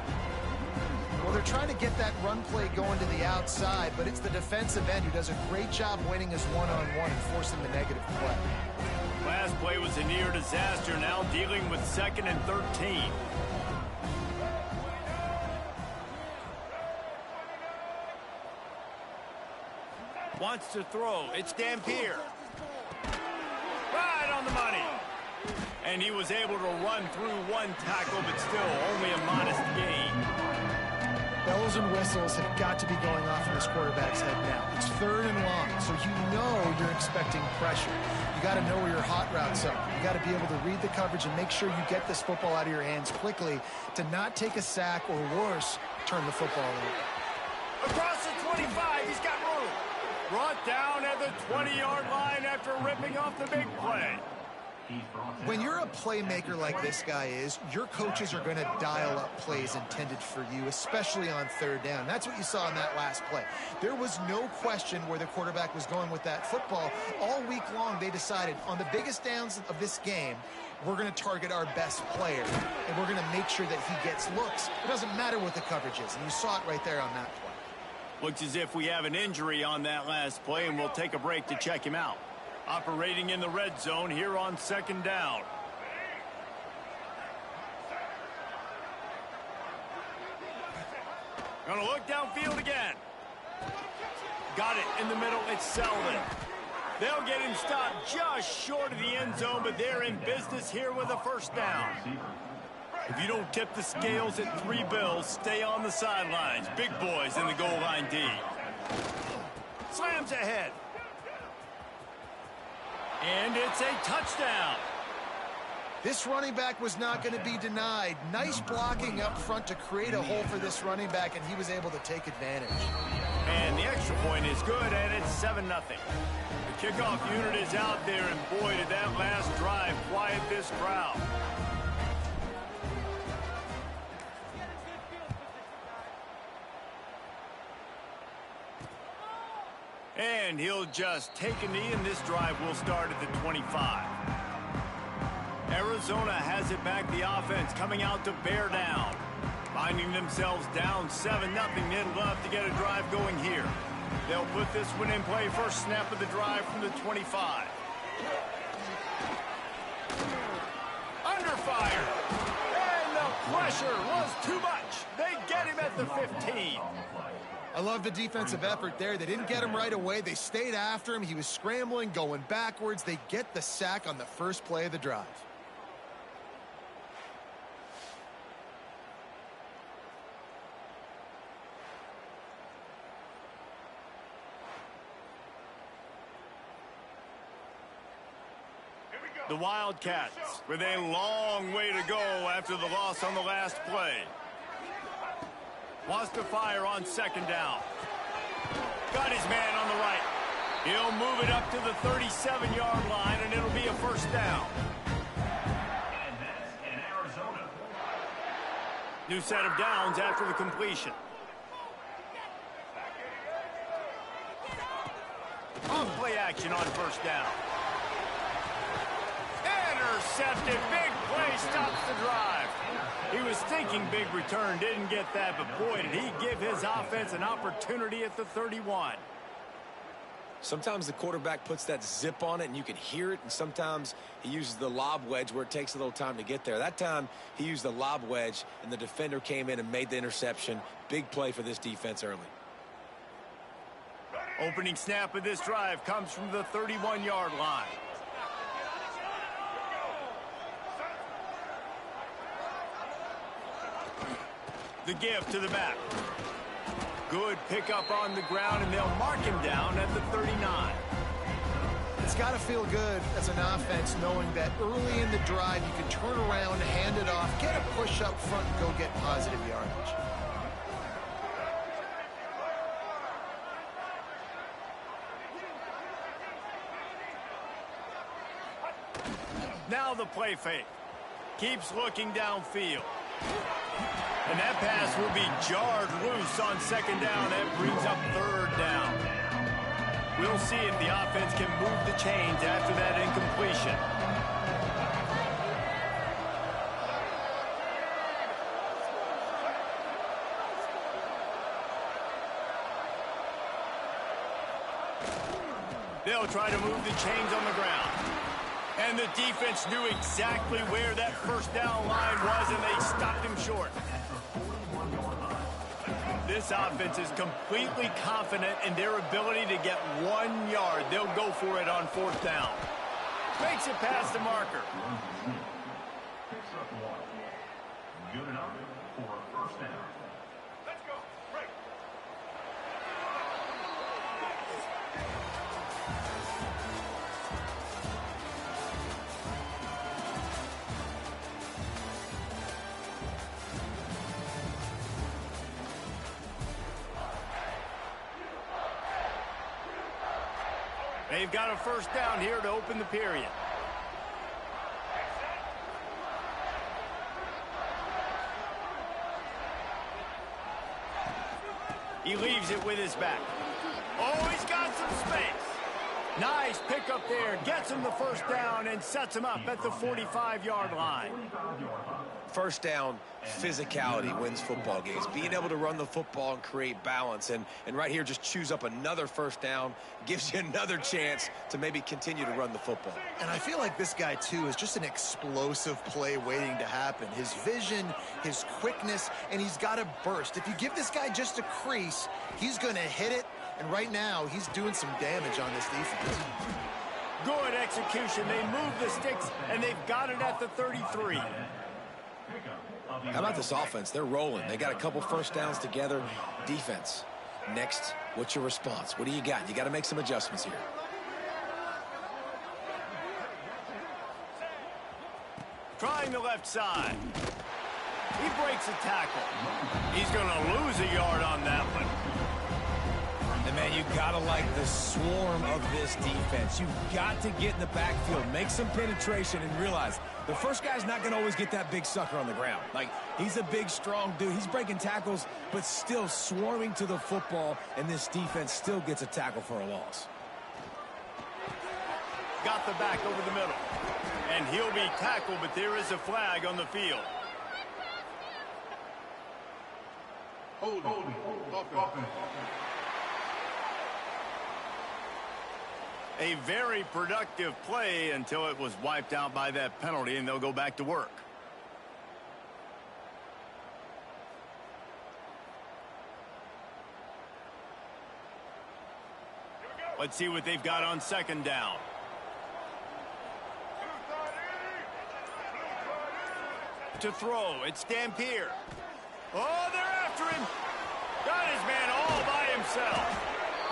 Well, they're trying to get that run play going to the outside, but it's the defensive end who does a great job winning his one-on-one and forcing the negative play. Last play was a near disaster, now dealing with 2nd and 13. Wants to throw. It's Dampier. Right on the money. And he was able to run through one tackle, but still only a modest gain. Bells and whistles have got to be going off in this quarterback's head now. It's 3rd and long, so you know you're expecting pressure. You got to know where your hot routes are. You got to be able to read the coverage and make sure you get this football out of your hands quickly to not take a sack or worse, turn the football over. Across the 25, he's got room. Brought down at the 20-yard line after ripping off the big play. When you're a playmaker like this guy is, your coaches are going to dial up plays intended for you, especially on 3rd down. That's what you saw in that last play. There was no question where the quarterback was going with that football. All week long, they decided on the biggest downs of this game, we're going to target our best player, and we're going to make sure that he gets looks. It doesn't matter what the coverage is, and you saw it right there on that play. Looks as if we have an injury on that last play, and we'll take a break to check him out. Operating in the red zone here on 2nd down. Gonna look downfield again. Got it in the middle. It's Selden. They'll get him stopped just short of the end zone, but they're in business here with a first down. If you don't tip the scales at 3 bills, stay on the sidelines. Big boys in the goal line D. Slams ahead. And it's a touchdown. This running back was not going to be denied. Nice blocking up front to create a hole for this running back, and he was able to take advantage. And the extra point is good, and it's 7-0. The kickoff unit is out there, and boy, did that last drive quiet this crowd. And he'll just take a knee, and this drive will start at the 25. Arizona has it back. The offense coming out to bear down. Finding themselves down 7-0. They'd love to get a drive going here. They'll put this one in play. First snap of the drive from the 25. Under fire. And the pressure was too much. They get him at the 15. I love the defensive effort there. They didn't get him right away. They stayed after him. He was scrambling, going backwards. They get the sack on the first play of the drive. The Wildcats with a long way to go after the loss on the last play. Wants to fire on second down. Got his man on the right. He'll move it up to the 37-yard line, and it'll be a first down. And that's in Arizona. New set of downs after the completion. On play action on first down. Intercepted. Big play stops the drive. He was thinking big return, didn't get that, but boy, did he give his offense an opportunity at the 31. Sometimes the quarterback puts that zip on it and you can hear it, and sometimes he uses the lob wedge where it takes a little time to get there. That time he used the lob wedge and the defender came in and made the interception. Big play for this defense early. Opening snap of this drive comes from the 31-yard line. The give to the back. Good pickup on the ground, and they'll mark him down at the 39. It's got to feel good as an offense knowing that early in the drive you can turn around, hand it off, get a push up front, and go get positive yardage. Now the play fake. Keeps looking downfield. And that pass will be jarred loose on second down. That brings up third down. We'll see if the offense can move the chains after that incompletion. They'll try to move the chains on the ground. And the defense knew exactly where that first down line was, and they stopped him short. This offense is completely confident in their ability to get 1 yard. They'll go for it on fourth down. Makes it past the marker. Picks up 1. Good enough for a first down. Let's go. Break. They've got a first down here to open the period. He leaves it with his back. Oh, he's got some space. Nice pickup there. Gets him the first down and sets him up at the 45-yard line. First down, physicality wins football games. Being able to run the football and create balance. And right here, just choose up another first down. Gives you another chance to maybe continue to run the football. And I feel like this guy, too, is just an explosive play waiting to happen. His vision, his quickness, and he's got a burst. If you give this guy just a crease, he's going to hit it. And right now, he's doing some damage on this defense. Good execution. They move the sticks, and they've got it at the 33. How about this offense? They're rolling. They got a couple first downs together. Defense. Next, what's your response? What do you got? You got to make some adjustments here. Trying the left side. He breaks a tackle. He's going to lose a yard on that one. And, man, you got to like the swarm of this defense. You've got to get in the backfield, make some penetration, and realize the first guy's not going to always get that big sucker on the ground. Like, he's a big, strong dude. He's breaking tackles, but still swarming to the football, and this defense still gets a tackle for a loss. Got the back over the middle. And he'll be tackled, but there is a flag on the field. A very productive play until it was wiped out by that penalty, and they'll go back to work. Let's see what they've got on second down. To throw, it's Dampier. Oh, they're after him. Got his man all by himself.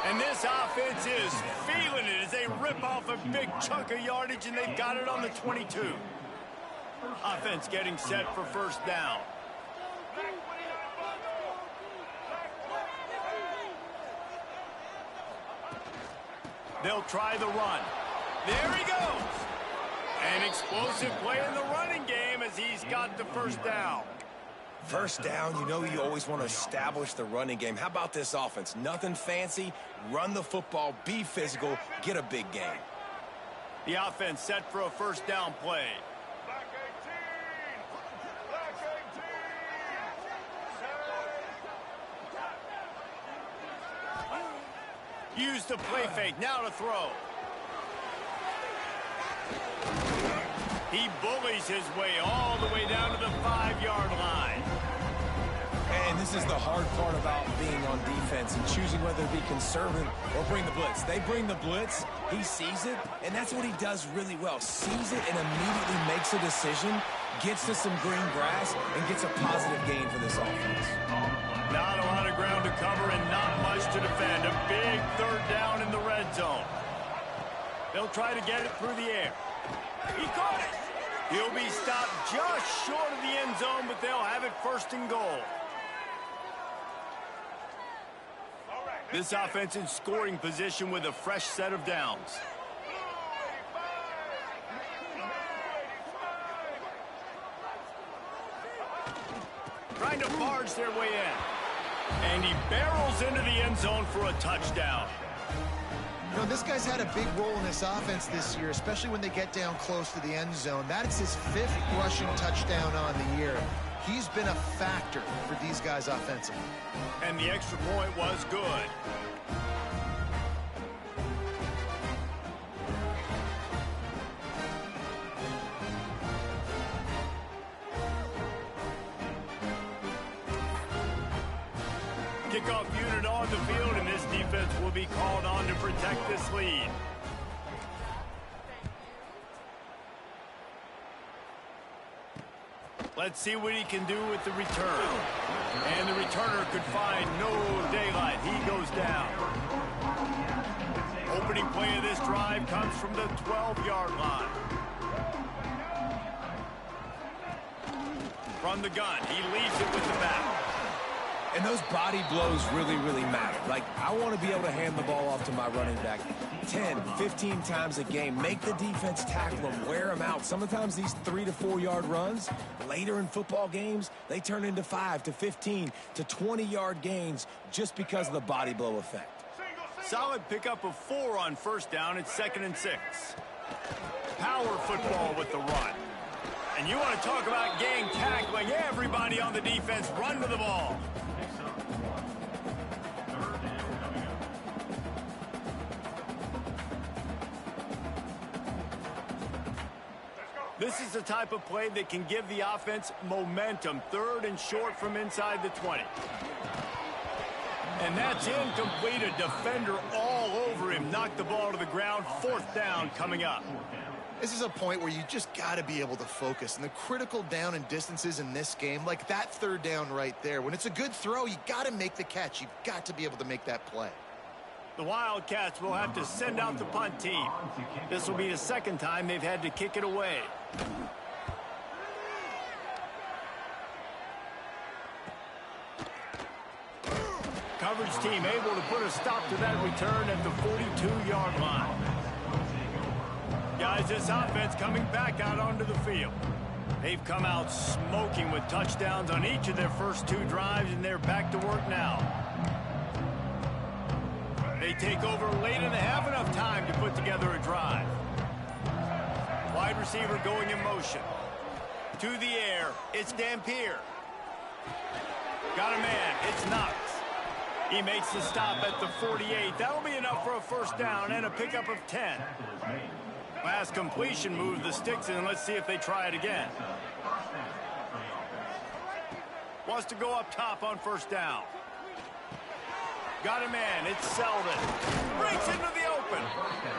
And this offense is feeling it as they rip off a big chunk of yardage, and they've got it on the 22. Offense getting set for first down. They'll try the run. There he goes. An explosive play in the running game as he's got the first down. First down, you know you always want to establish the running game. How about this offense? Nothing fancy. Run the football, be physical, get a big gain. The offense set for a first down play. Use the play fake, now to throw. He bullies his way all the way down to the 5-yard line. And this is the hard part about being on defense and choosing whether to be conservative or bring the blitz. They bring the blitz, he sees it, and that's what he does really well. Sees it and immediately makes a decision, gets to some green grass, and gets a positive gain for this offense. Not a lot of ground to cover and not much to defend. A big third down in the red zone. They'll try to get it through the air. He caught it. He'll be stopped just short of the end zone, but they'll have it first and goal. This offense in scoring position with a fresh set of downs. Trying to barge their way in. And he barrels into the end zone for a touchdown. You know, this guy's had a big role in this offense this year, especially when they get down close to the end zone. That's his 5th rushing touchdown on the year. He's been a factor for these guys offensively. And the extra point was good. Kickoff unit on the field, and this defense will be called on to protect this lead. Let's see what he can do with the return. And the returner could find no daylight. He goes down. Opening play of this drive comes from the 12-yard line. From the gun, he leaves it with the back. And those body blows really, really matter. Like, I want to be able to hand the ball off to my running back 10, 15 times a game. Make the defense tackle them, wear them out. Sometimes these 3 to 4 yard runs, later in football games, they turn into 5 to 15 to 20-yard gains just because of the body blow effect. Solid pickup of 4 on first down. It's 2nd and 6. Power football with the run. And you want to talk about gang tackling. Everybody on the defense run to the ball. This is the type of play that can give the offense momentum. 3rd and short from inside the 20. And that's incomplete. A defender all over him. Knocked the ball to the ground. 4th down coming up. This is a point where you just got to be able to focus. And the critical down and distances in this game, like that 3rd down right there, when it's a good throw, you got to make the catch. You've got to be able to make that play. The Wildcats will have to send out the punt team. This will be the 2nd time they've had to kick it away. Coverage team able to put a stop to that return at the 42-yard line. Guys, this offense coming back out onto the field. They've come out smoking with touchdowns on each of their first 2 drives, and they're back to work now. They take over late and they have enough time to put together a drive. Wide receiver going in motion. To the air, it's Dampier. Got a man, it's Knox. He makes the stop at the 48. That'll be enough for a first down and a pickup of 10. Last completion moved the sticks in. Let's see if they try it again. Wants to go up top on first down. Got a man, it's Selden. Breaks into the open.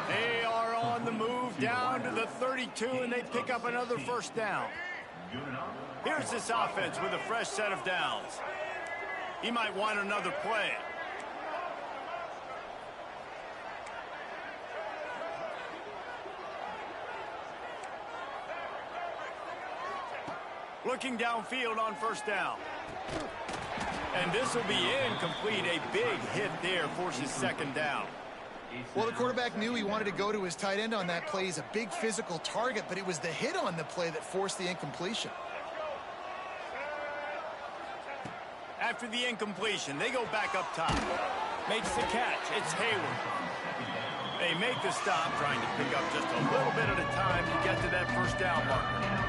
They are on the move down to the 32, and they pick up another first down. Here's this offense with a fresh set of downs. He might want another play. Looking downfield on first down. And this will be incomplete. A big hit there forces second down. Well, the quarterback knew he wanted to go to his tight end on that play. He's a big physical target, but it was the hit on the play that forced the incompletion. After the incompletion, they go back up top. Makes the catch. It's Hayward. They make the stop, trying to pick up just a little bit at a time to get to that first down marker.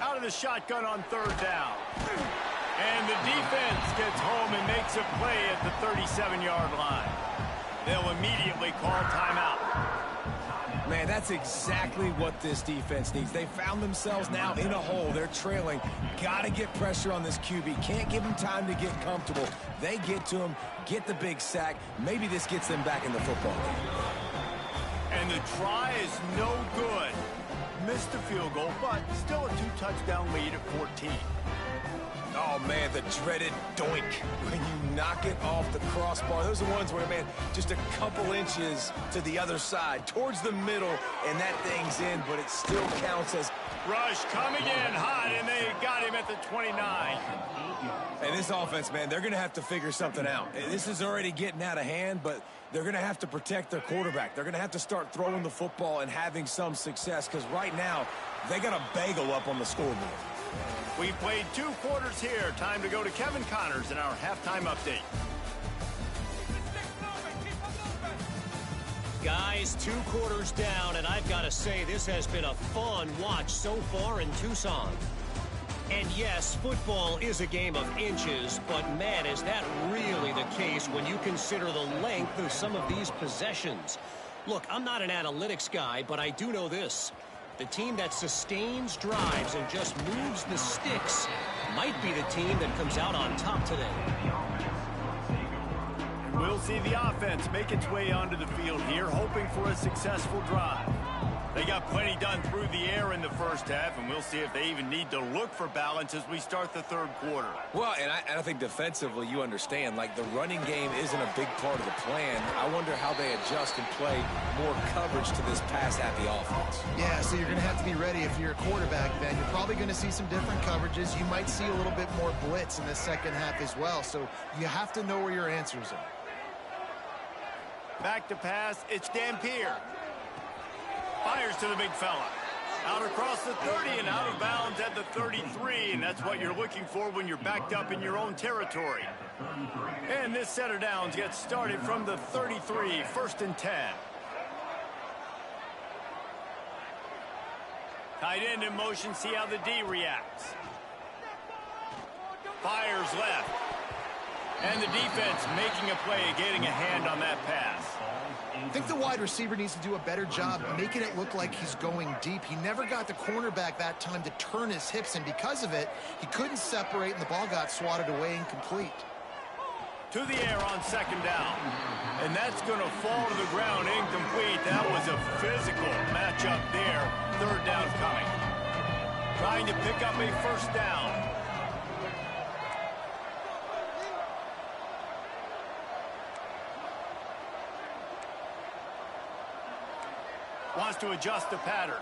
Out of the shotgun on third down. And the defense gets home and makes a play at the 37-yard line. They'll immediately call timeout. Man, that's exactly what this defense needs. They found themselves now in a hole. They're trailing. Got to get pressure on this QB. Can't give him time to get comfortable. They get to him, get the big sack. Maybe this gets them back in the football game. And the try is no good. Missed the field goal, but still a 2-touchdown lead at 14. Oh, man, the dreaded doink when you knock it off the crossbar. Those are ones where, man, just a couple inches to the other side, towards the middle, and that thing's in, but it still counts as... Rush coming in hot, and they got him at the 29. And this offense, man, they're going to have to figure something out. This is already getting out of hand, but they're going to have to protect their quarterback. They're going to have to start throwing the football and having some success, because right now, they got a bagel up on the scoreboard. We played 2 quarters here. Time to go to Kevin Connors in our halftime update. Guys, 2 quarters down, and I've got to say this has been a fun watch so far in Tucson. And yes, football is a game of inches, but man, is that really the case when you consider the length of some of these possessions. Look, I'm not an analytics guy, but I do know this. The team that sustains drives and just moves the sticks might be the team that comes out on top today. We'll see the offense make its way onto the field here, hoping for a successful drive. They got plenty done through the air in the first half, and we'll see if they even need to look for balance as we start the third quarter. Well, and I think defensively, you understand, like the running game isn't a big part of the plan. I wonder how they adjust and play more coverage to this pass-happy offense. Yeah, so you're going to have to be ready if you're a quarterback then. You're probably going to see some different coverages. You might see a little bit more blitz in the second half as well, so you have to know where your answers are. Back to pass, it's Dampier. Fires to the big fella. Out across the 30 and out of bounds at the 33, and that's what you're looking for when you're backed up in your own territory. And this set of downs gets started from the 33, 1st and 10. Tight end in motion, see how the D reacts. Fires left. And the defense making a play, getting a hand on that pass. I think the wide receiver needs to do a better job making it look like he's going deep. He never got the cornerback that time to turn his hips, and because of it, he couldn't separate, and the ball got swatted away incomplete. To the air on second down. And that's going to fall to the ground incomplete. That was a physical matchup there. Third down coming. Trying to pick up a first down. Wants to adjust the pattern.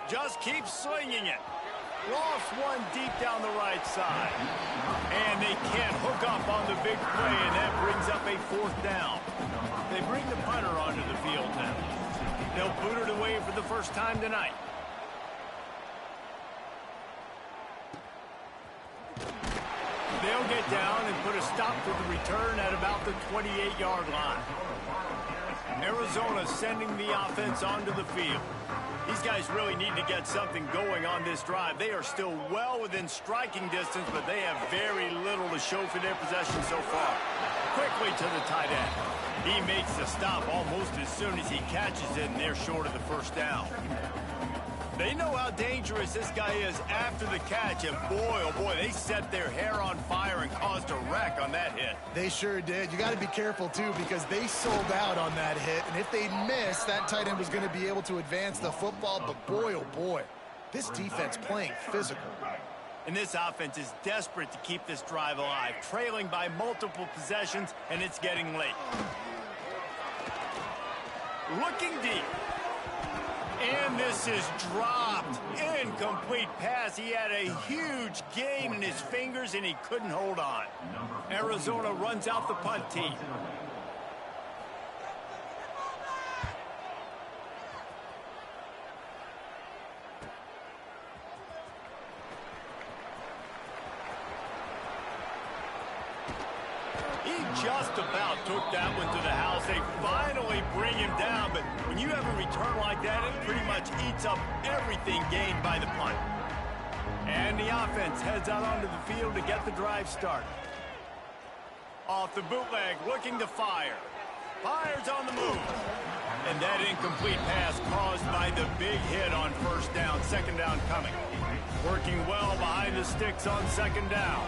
Just keeps slinging it. Lost one deep down the right side. And they can't hook up on the big play, and that brings up a 4th down. They bring the punter onto the field now. They'll boot it away for the first time tonight. They'll get down and put a stop to the return at about the 28-yard line. Arizona sending the offense onto the field. These guys really need to get something going on this drive. They are still well within striking distance, but they have very little to show for their possession so far. Quickly to the tight end. He makes the stop almost as soon as he catches it, and they're short of the first down. They know how dangerous this guy is after the catch, and boy, oh boy, they set their hair on fire and caused a wreck on that hit. They sure did. You got to be careful, too, because they sold out on that hit, and if they missed, that tight end was going to be able to advance the football, but boy, oh boy, this defense playing physical. And this offense is desperate to keep this drive alive, trailing by multiple possessions, and it's getting late. Looking deep. And this is dropped. Incomplete pass. He had a huge gain in his fingers, and he couldn't hold on. Arizona runs out the punt team. Just about took that one to the house. They finally bring him down, but when you have a return like that, it pretty much eats up everything gained by the punt. And the offense heads out onto the field to get the drive started. Off the bootleg, looking to fire. Fires on the move. And that incomplete pass caused by the big hit on first down. Second down coming. Working well behind the sticks on second down.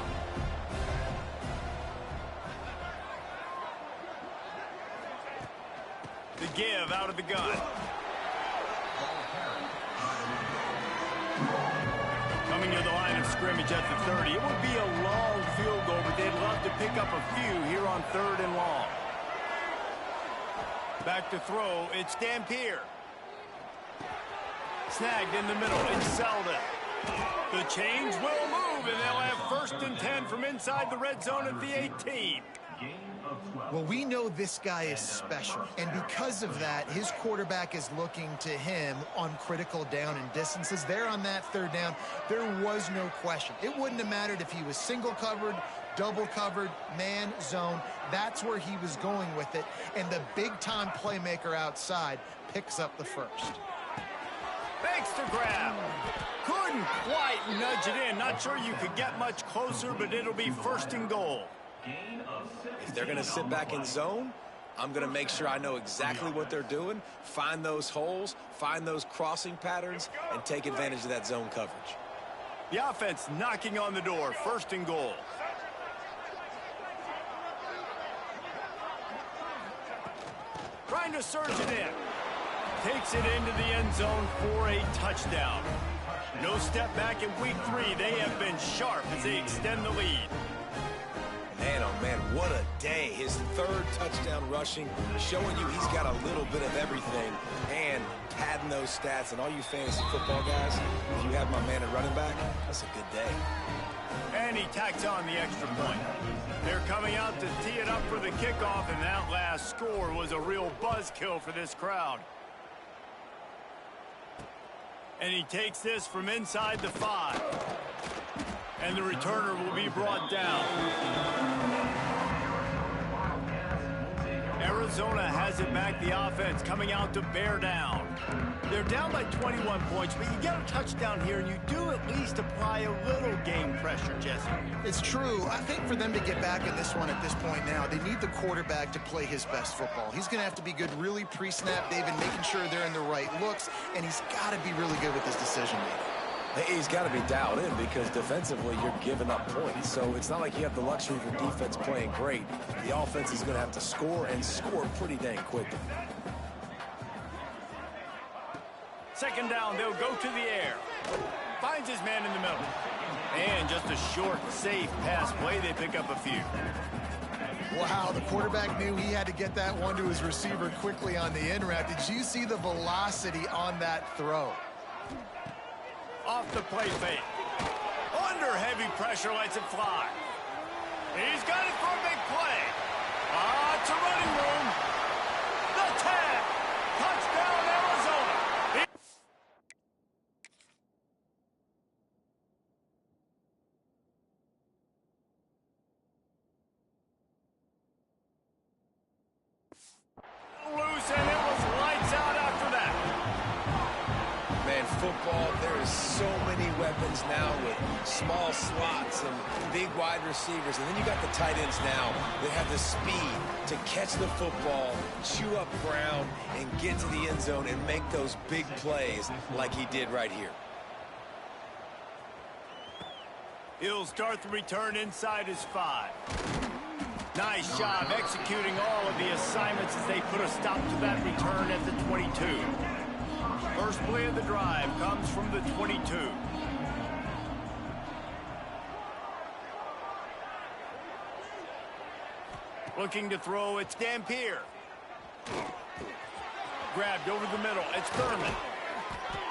The give out of the gun. Coming to the line of scrimmage at the 30. It would be a long field goal, but they'd love to pick up a few here on 3rd and long. Back to throw. It's Dampier. Snagged in the middle. It's Selden. The chains will move, and they'll have 1st and 10 from inside the red zone at the 18. Well, we know this guy is special, and because of that, his quarterback is looking to him on critical down and distances. There on that 3rd down, there was no question. It wouldn't have mattered if he was single covered, double covered, man, zone. That's where he was going with it, and the big-time playmaker outside picks up the first. Thanks to grab. Couldn't quite nudge it in. Not sure you could get much closer, but it'll be 1st and goal. If they're going to sit back in zone, I'm going to make sure I know exactly what they're doing, find those holes, find those crossing patterns, and take advantage of that zone coverage. The offense knocking on the door, 1st and goal. Trying to surge it in. Takes it into the end zone for a touchdown. No step back in week 3. They have been sharp as they extend the lead. Man, oh man, what a day. His 3rd touchdown rushing, showing you he's got a little bit of everything, and padding those stats. And all you fantasy football guys, if you have my man at running back, that's a good day. And he tacks on the extra point. They're coming out to tee it up for the kickoff, and that last score was a real buzzkill for this crowd. And he takes this from inside the 5. And the returner will be brought down. Arizona has it back, the offense coming out to bear down. They're down by 21 points, but you get a touchdown here, and you do at least apply a little game pressure, Jesse. It's true. I think for them to get back in this one at this point now, they need the quarterback to play his best football. He's going to have to be good really pre-snap, David, making sure they're in the right looks, and he's got to be really good with his decision-making. He's got to be dialed in because defensively you're giving up points. So it's not like you have the luxury of your defense playing great. The offense is going to have to score and score pretty dang quickly. 2nd down, they'll go to the air. Finds his man in the middle. And just a short, safe pass play. They pick up a few. Wow, the quarterback knew he had to get that one to his receiver quickly on the in route. Did you see the velocity on that throw? Off the play fake. Under heavy pressure, lets it fly. He's got it for a big play. It's a running room. The tag. Touchdown, Arizona. football, there is so many weapons now with small slots and big wide receivers. And then you got the tight ends now that have the speed to catch the football, chew up ground, and get to the end zone and make those big plays like he did right here. He'll start the return inside his 5. Nice job executing all of the assignments as they put a stop to that return at the 22. First play of the drive comes from the 22. Looking to throw, it's Dampier. Grabbed over the middle, it's Thurman.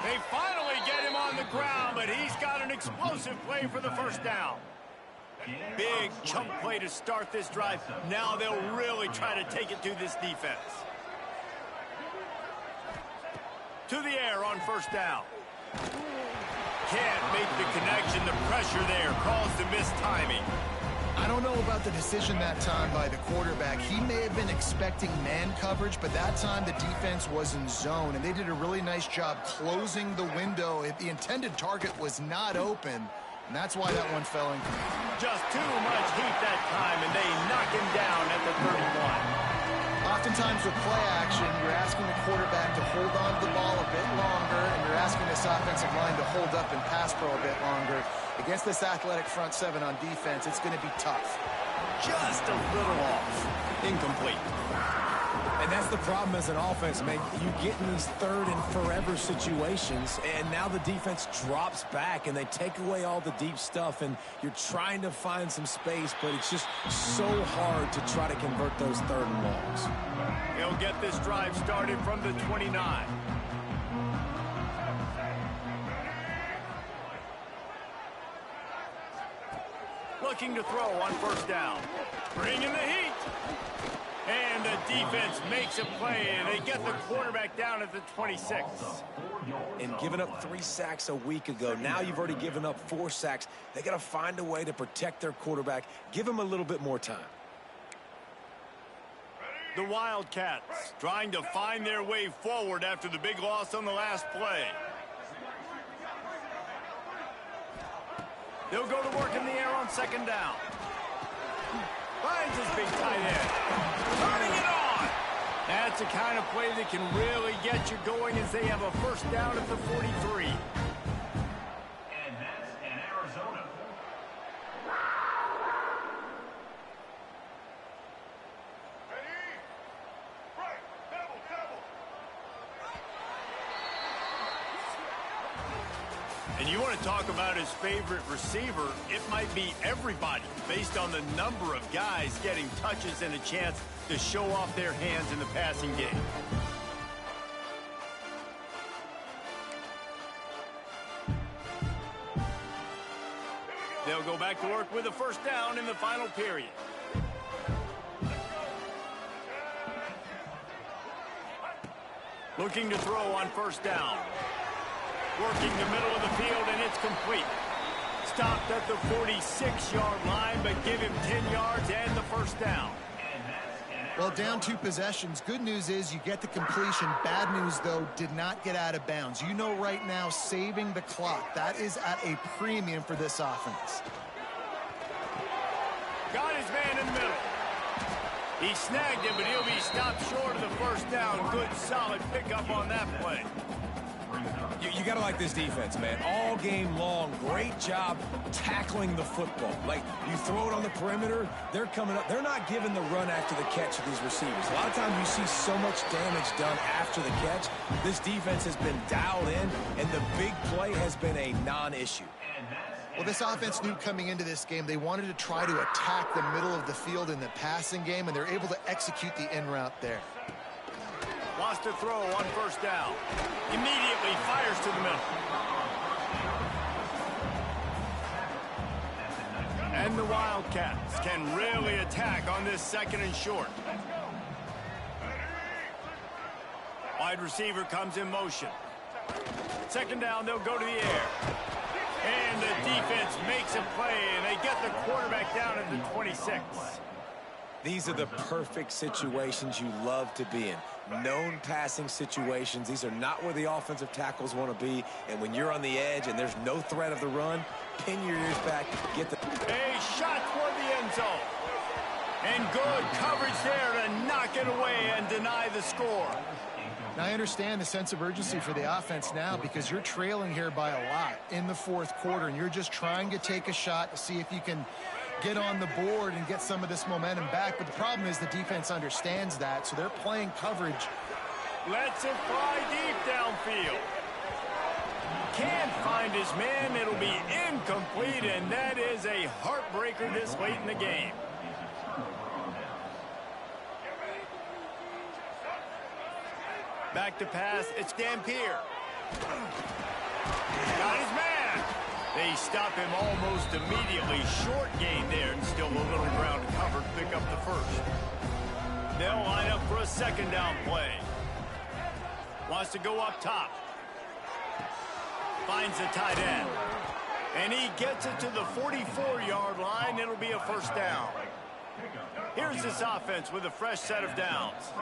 They finally get him on the ground, but he's got an explosive play for the first down. Big chunk play to start this drive. Now they'll really try to take it to this defense. To the air on first down. Can't make the connection. The pressure there caused the missed timing. I don't know about the decision that time by the quarterback. He may have been expecting man coverage, but that time the defense was in zone, and they did a really nice job closing the window. The intended target was not open, and that's why that one fell in. Just too much heat that time, and they knock him down at the 31. Oftentimes with play action, you're asking the quarterback to hold on to the ball a bit longer, and you're asking this offensive line to hold up and pass pro a bit longer. Against this athletic front 7 on defense, it's going to be tough. Just a little off. Incomplete. And that's the problem as an offense, man. You get in these third and forever situations, and now the defense drops back, and they take away all the deep stuff, and you're trying to find some space, but it's just so hard to try to convert those third and longs. He'll get this drive started from the 29. Looking to throw on first down. Bringing the heat. And the defense makes a play, and they get the quarterback down at the 26. And giving up 3 sacks a week ago, now you've already given up 4 sacks. They got to find a way to protect their quarterback. Give him a little bit more time. The Wildcats trying to find their way forward after the big loss on the last play. They'll go to work in the air on second down. Finds his big tight end. Turning it on. That's the kind of play that can really get you going as they have a first down at the 43. And that's in Arizona. And you want to talk about his favorite receiver, it might be everybody based on the number of guys getting touches and a chance to show off their hands in the passing game. They'll go back to work with a first down in the final period. Looking to throw on first down. Working the middle of the field, and it's complete. Stopped at the 46-yard line, but give him 10 yards and the first down. Well, down 2 possessions. Good news is you get the completion. Bad news, though, did not get out of bounds. You know right now, saving the clock. That is at a premium for this offense. Got his man in the middle. He snagged him, but he'll be stopped short of the first down. Good, solid pickup on that play. You got to like this defense, man. All game long, great job tackling the football. Like, you throw it on the perimeter, they're coming up. They're not giving the run after the catch to these receivers. A lot of times you see so much damage done after the catch. This defense has been dialed in, and the big play has been a non-issue. Well, this offense knew coming into this game they wanted to try to attack the middle of the field in the passing game, and they're able to execute the in route there. Wants to throw on first down. Immediately fires to the middle. And the Wildcats can really attack on this second and short. Wide receiver comes in motion. Second down, they'll go to the air. And the defense makes a play, and they get the quarterback down at the 26. These are the perfect situations you love to be in. Known passing situations. These are not where the offensive tackles want to be. And when you're on the edge and there's no threat of the run, pin your ears back, get the... A shot toward the end zone. And good coverage there to knock it away and deny the score. Now, I understand the sense of urgency for the offense now because you're trailing here by a lot in the fourth quarter, and you're just trying to take a shot to see if you can get on the board and get some of this momentum back. But the problem is the defense understands that, so they're playing coverage. Lets it fly deep downfield. Can't find his man. It'll be incomplete, and that is a heartbreaker this late in the game. Back to pass. It's Dampier. Got his man. They stop him almost immediately. Short gain there, and still a little ground covered. Pick up the first. They'll line up for a second down play. Wants to go up top. Finds the tight end. And he gets it to the 44-yard line. It'll be a first down. Here's this offense with a fresh set of downs.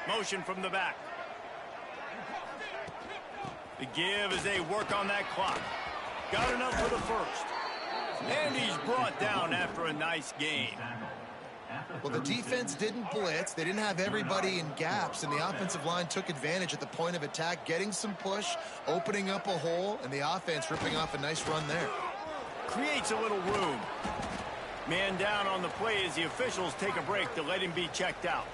Motion from the back. The give as they work on that clock. Got enough for the first. And he's brought down after a nice gain. Well, the defense didn't blitz. They didn't have everybody in gaps, and the offensive line took advantage at the point of attack, getting some push, opening up a hole, and the offense ripping off a nice run there. Creates a little room. Man down on the play as the officials take a break to let him be checked out.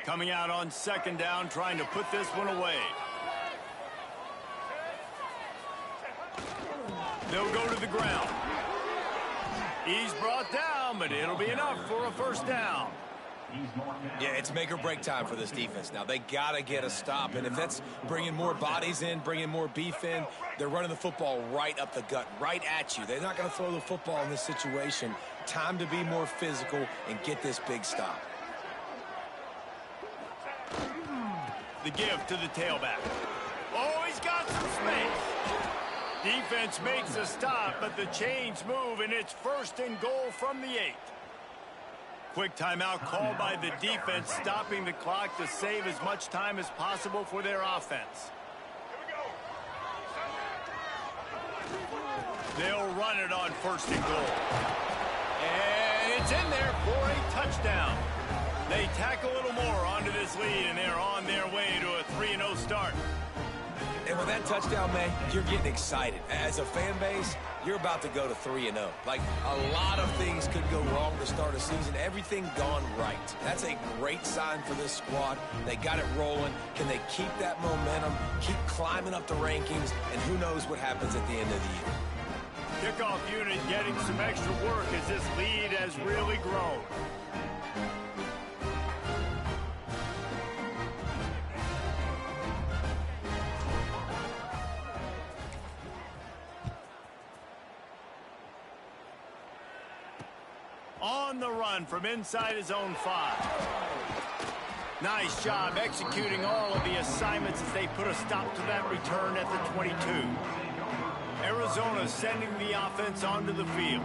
Coming out on second down, trying to put this one away. They'll go to the ground. He's brought down, but it'll be enough for a first down. Yeah, it's make or break time for this defense now. They got to get a stop, and if that's bringing more bodies in, bringing more beef in, they're running the football right up the gut, right at you. They're not going to throw the football in this situation. Time to be more physical and get this big stop. The give to the tailback. Oh, he's got some space. Defense makes a stop, but the chains move, and it's first and goal from the 8. Quick timeout called by the defense, stopping the clock to save as much time as possible for their offense. They'll run it on first and goal. And it's in there for a touchdown. They tack a little more onto this lead, and they're on their way to a 3-0 start. And with that touchdown, man, you're getting excited. As a fan base, you're about to go to 3-0. Like, a lot of things could go wrong to start a season. Everything gone right. That's a great sign for this squad. They got it rolling. Can they keep that momentum, keep climbing up the rankings, and who knows what happens at the end of the year. Kickoff unit getting some extra work as this lead has really grown. On the run from inside his own 5. Nice job executing all of the assignments as they put a stop to that return at the 22. Arizona sending the offense onto the field.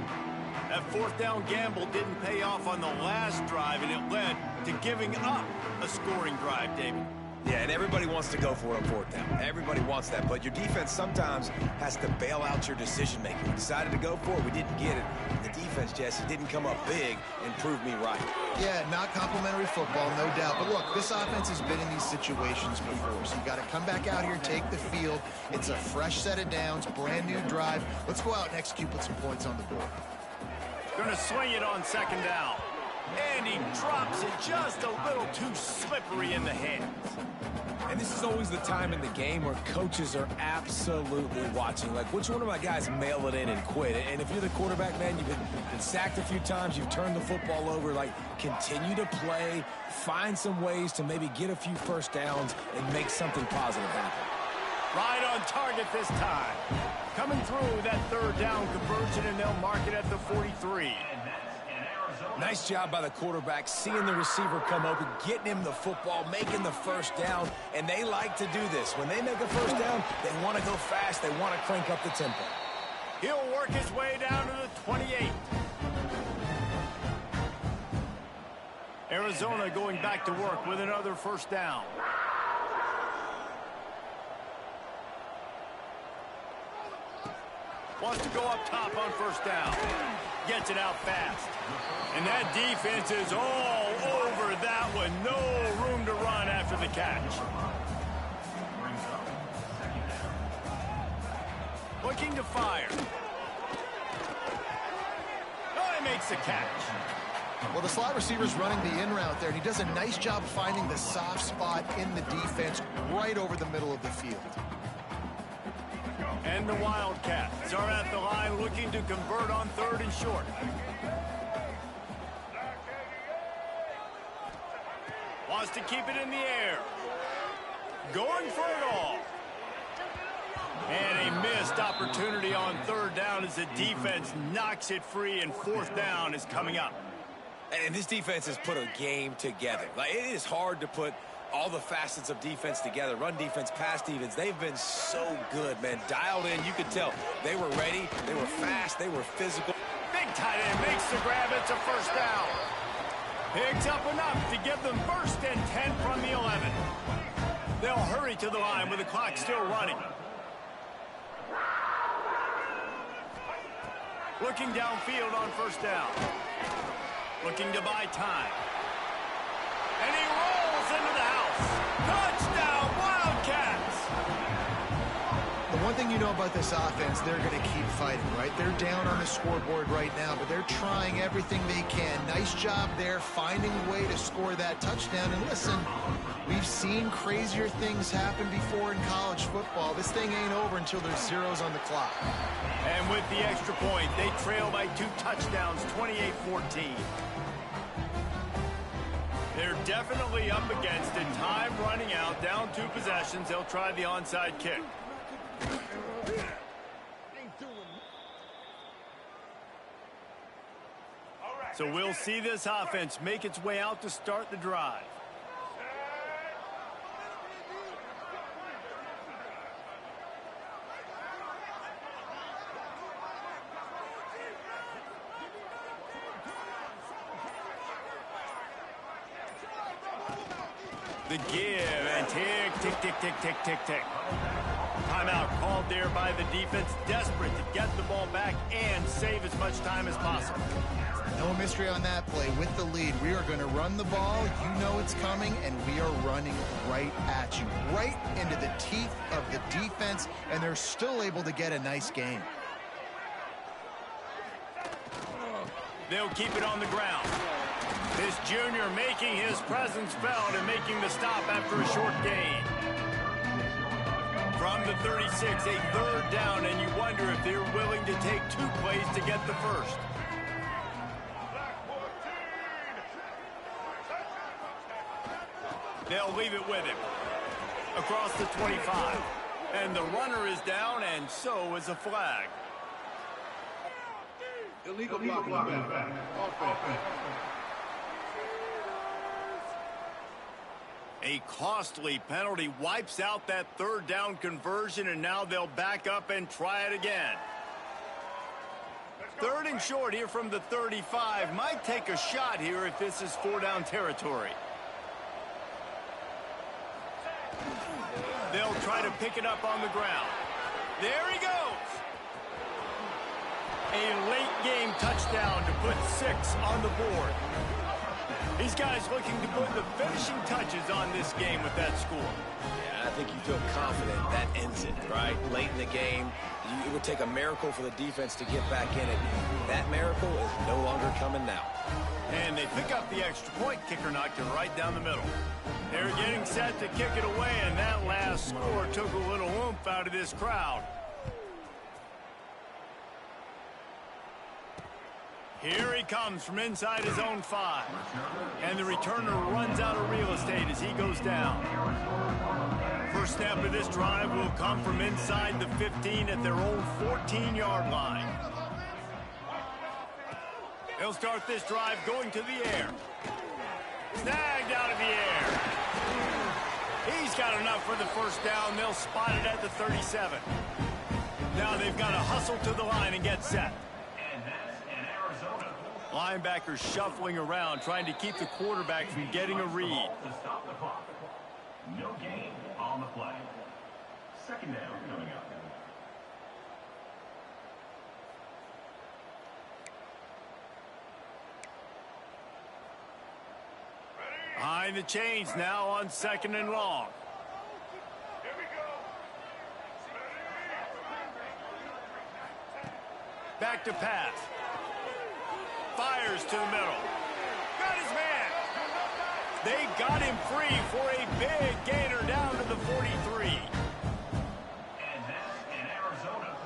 That fourth down gamble didn't pay off on the last drive, and it led to giving up a scoring drive, David. Yeah, and everybody wants to go for it on fourth down. Everybody wants that, but your defense sometimes has to bail out your decision-making. We decided to go for it. We didn't get it. The defense, Jesse, didn't come up big and prove me right. Yeah, not complimentary football, no doubt. But look, this offense has been in these situations before, so you got to come back out here, take the field. It's a fresh set of downs, brand new drive. Let's go out and execute, put some points on the board. Going to swing it on second down. And he drops it just a little too slippery in the hands. And this is always the time in the game where coaches are absolutely watching. Like, which one of my guys mail it in and quit? And if you're the quarterback, man, you've been sacked a few times, you've turned the football over. Like, continue to play, find some ways to maybe get a few first downs and make something positive happen. Right on target this time. Coming through that third down conversion, and they'll mark it at the 43. Nice job by the quarterback, seeing the receiver come open, getting him the football, making the first down, and they like to do this. When they make a first down, they want to go fast, they want to crank up the tempo. He'll work his way down to the 28. Arizona going back to work with another first down. Wants to go up top on first down. Gets it out fast. And that defense is all over that one. No room to run after the catch. Looking to fire. Oh, he makes the catch. Well, the slot receiver's running the in route there, and he does a nice job finding the soft spot in the defense right over the middle of the field. And the Wildcats are at the line looking to convert on 3rd and short. Wants to keep it in the air. Going for it all. And a missed opportunity on 3rd down as the defense knocks it free, and 4th down is coming up. And this defense has put a game together. Like, it is hard to put all the facets of defense together. Run defense, pass defense. They've been so good, man. Dialed in, you could tell. They were ready. They were fast. They were physical. Big tight end makes the grab. It's a first down. Picks up enough to give them 1st and 10 from the 11. They'll hurry to the line with the clock still running. Looking downfield on first down. Looking to buy time. And he rolls into the house. Touchdown, Wildcats! The one thing you know about this offense, they're going to keep fighting, right? They're down on the scoreboard right now, but they're trying everything they can. Nice job there, finding a way to score that touchdown. And listen, we've seen crazier things happen before in college football. This thing ain't over until there's zeros on the clock. And with the extra point, they trail by 2 touchdowns, 28-14. They're definitely up against it. Time running out, down 2 possessions. They'll try the onside kick. So we'll see this offense make its way out to start the drive. The give and tick, tick, tick, tick, tick, tick, tick. Timeout called there by the defense, desperate to get the ball back and save as much time as possible. No mystery on that play. With the lead, we are going to run the ball. You know it's coming, and we are running right at you, right into the teeth of the defense, and they're still able to get a nice gain. They'll keep it on the ground. This junior making his presence felt and making the stop after a short gain. From the 36, a 3rd down, and you wonder if they're willing to take 2 plays to get the first. They'll leave it with him. Across the 25. And the runner is down, and so is a flag. Illegal blocking back. Offense. A costly penalty wipes out that 3rd down conversion, and now they'll back up and try it again. 3rd and short here from the 35. Might take a shot here if this is 4-down territory. They'll try to pick it up on the ground. There he goes. A late game touchdown to put 6 on the board. These guys looking to put the finishing touches on this game with that score. Yeah, I think you feel confident that ends it, right? Late in the game, it would take a miracle for the defense to get back in it. That miracle is no longer coming now. And they pick up the extra point. Kicker knocked it right down the middle. They're getting set to kick it away, and that last score took a little oomph out of this crowd. Here he comes from inside his own 5. And the returner runs out of real estate as he goes down. First snap of this drive will come from inside the 15 at their own 14-yard line. They'll start this drive going to the air. Snagged out of the air. He's got enough for the first down. They'll spot it at the 37. Now they've got to hustle to the line and get set. And that's an Arizona. Linebackers shuffling around, trying to keep the quarterback from getting a read. To stop the clock. No gain on the play. Second down coming up. Behind the chains now on 2nd and long. Back to pass. Fires to the middle. Got his man. They got him free for a big gainer down to the 43. And that's in Arizona.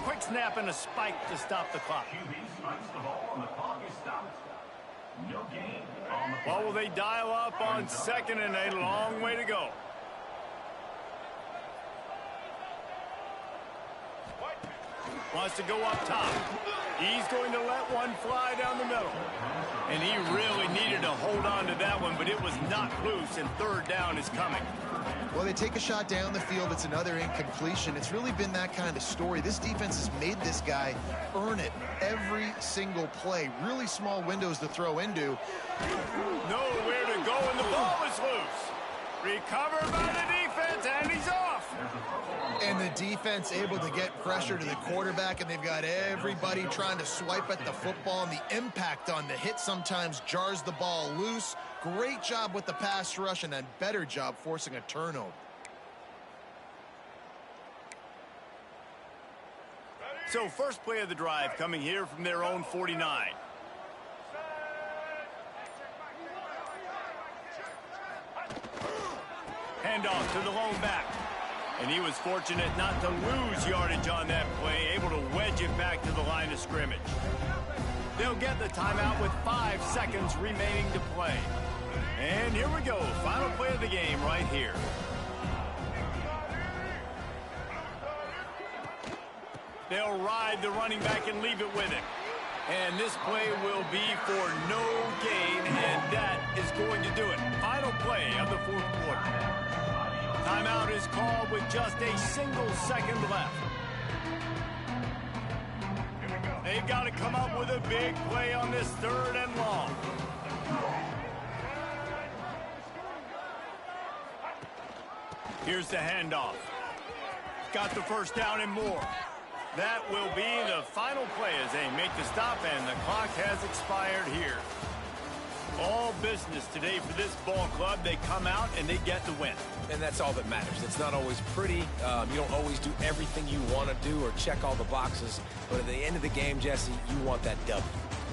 Quick snap and a spike to stop the clock. QB spikes the ball and the clock is stopped. No gain on the play. What will they dial up on 2nd and a long way to go? Wants to go up top. He's going to let one fly down the middle. And he really needed to hold on to that one, but it was not loose, and 3rd down is coming. Well, they take a shot down the field. It's another incompletion. It's really been that kind of story. This defense has made this guy earn it every single play. Really small windows to throw into. Nowhere to go, and the ball is loose. Recovered by the defense, and he's off. And the defense able to get pressure to the quarterback, and they've got everybody trying to swipe at the football, and the impact on the hit sometimes jars the ball loose. Great job with the pass rush, and a better job forcing a turnover. So first play of the drive coming here from their own 49. Handoff to the lone back. And he was fortunate not to lose yardage on that play, able to wedge it back to the line of scrimmage. They'll get the timeout with 5 seconds remaining to play. And here we go, final play of the game right here. They'll ride the running back and leave it with him. And this play will be for no gain, and that is going to do it. Final play of the 4th quarter. Timeout is called with just a single second left. They've got to come up with a big play on this 3rd and long. Here's the handoff. Got the 1st down and more. That will be the final play as they make the stop, and the clock has expired here. All business today for this ball club. They come out and they get the win. And that's all that matters. It's not always pretty. You don't always do everything you want to do or check all the boxes. But at the end of the game, Jesse, you want that W.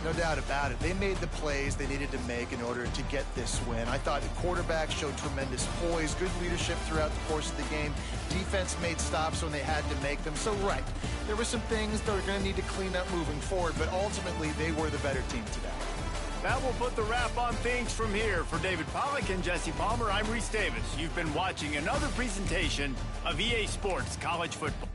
No doubt about it. They made the plays they needed to make in order to get this win. I thought the quarterback showed tremendous poise, good leadership throughout the course of the game. Defense made stops when they had to make them. So, right, there were some things they're going to need to clean up moving forward, but ultimately they were the better team today. That will put the wrap on things from here. For David Pollack and Jesse Palmer, I'm Reese Davis. You've been watching another presentation of EA Sports College Football.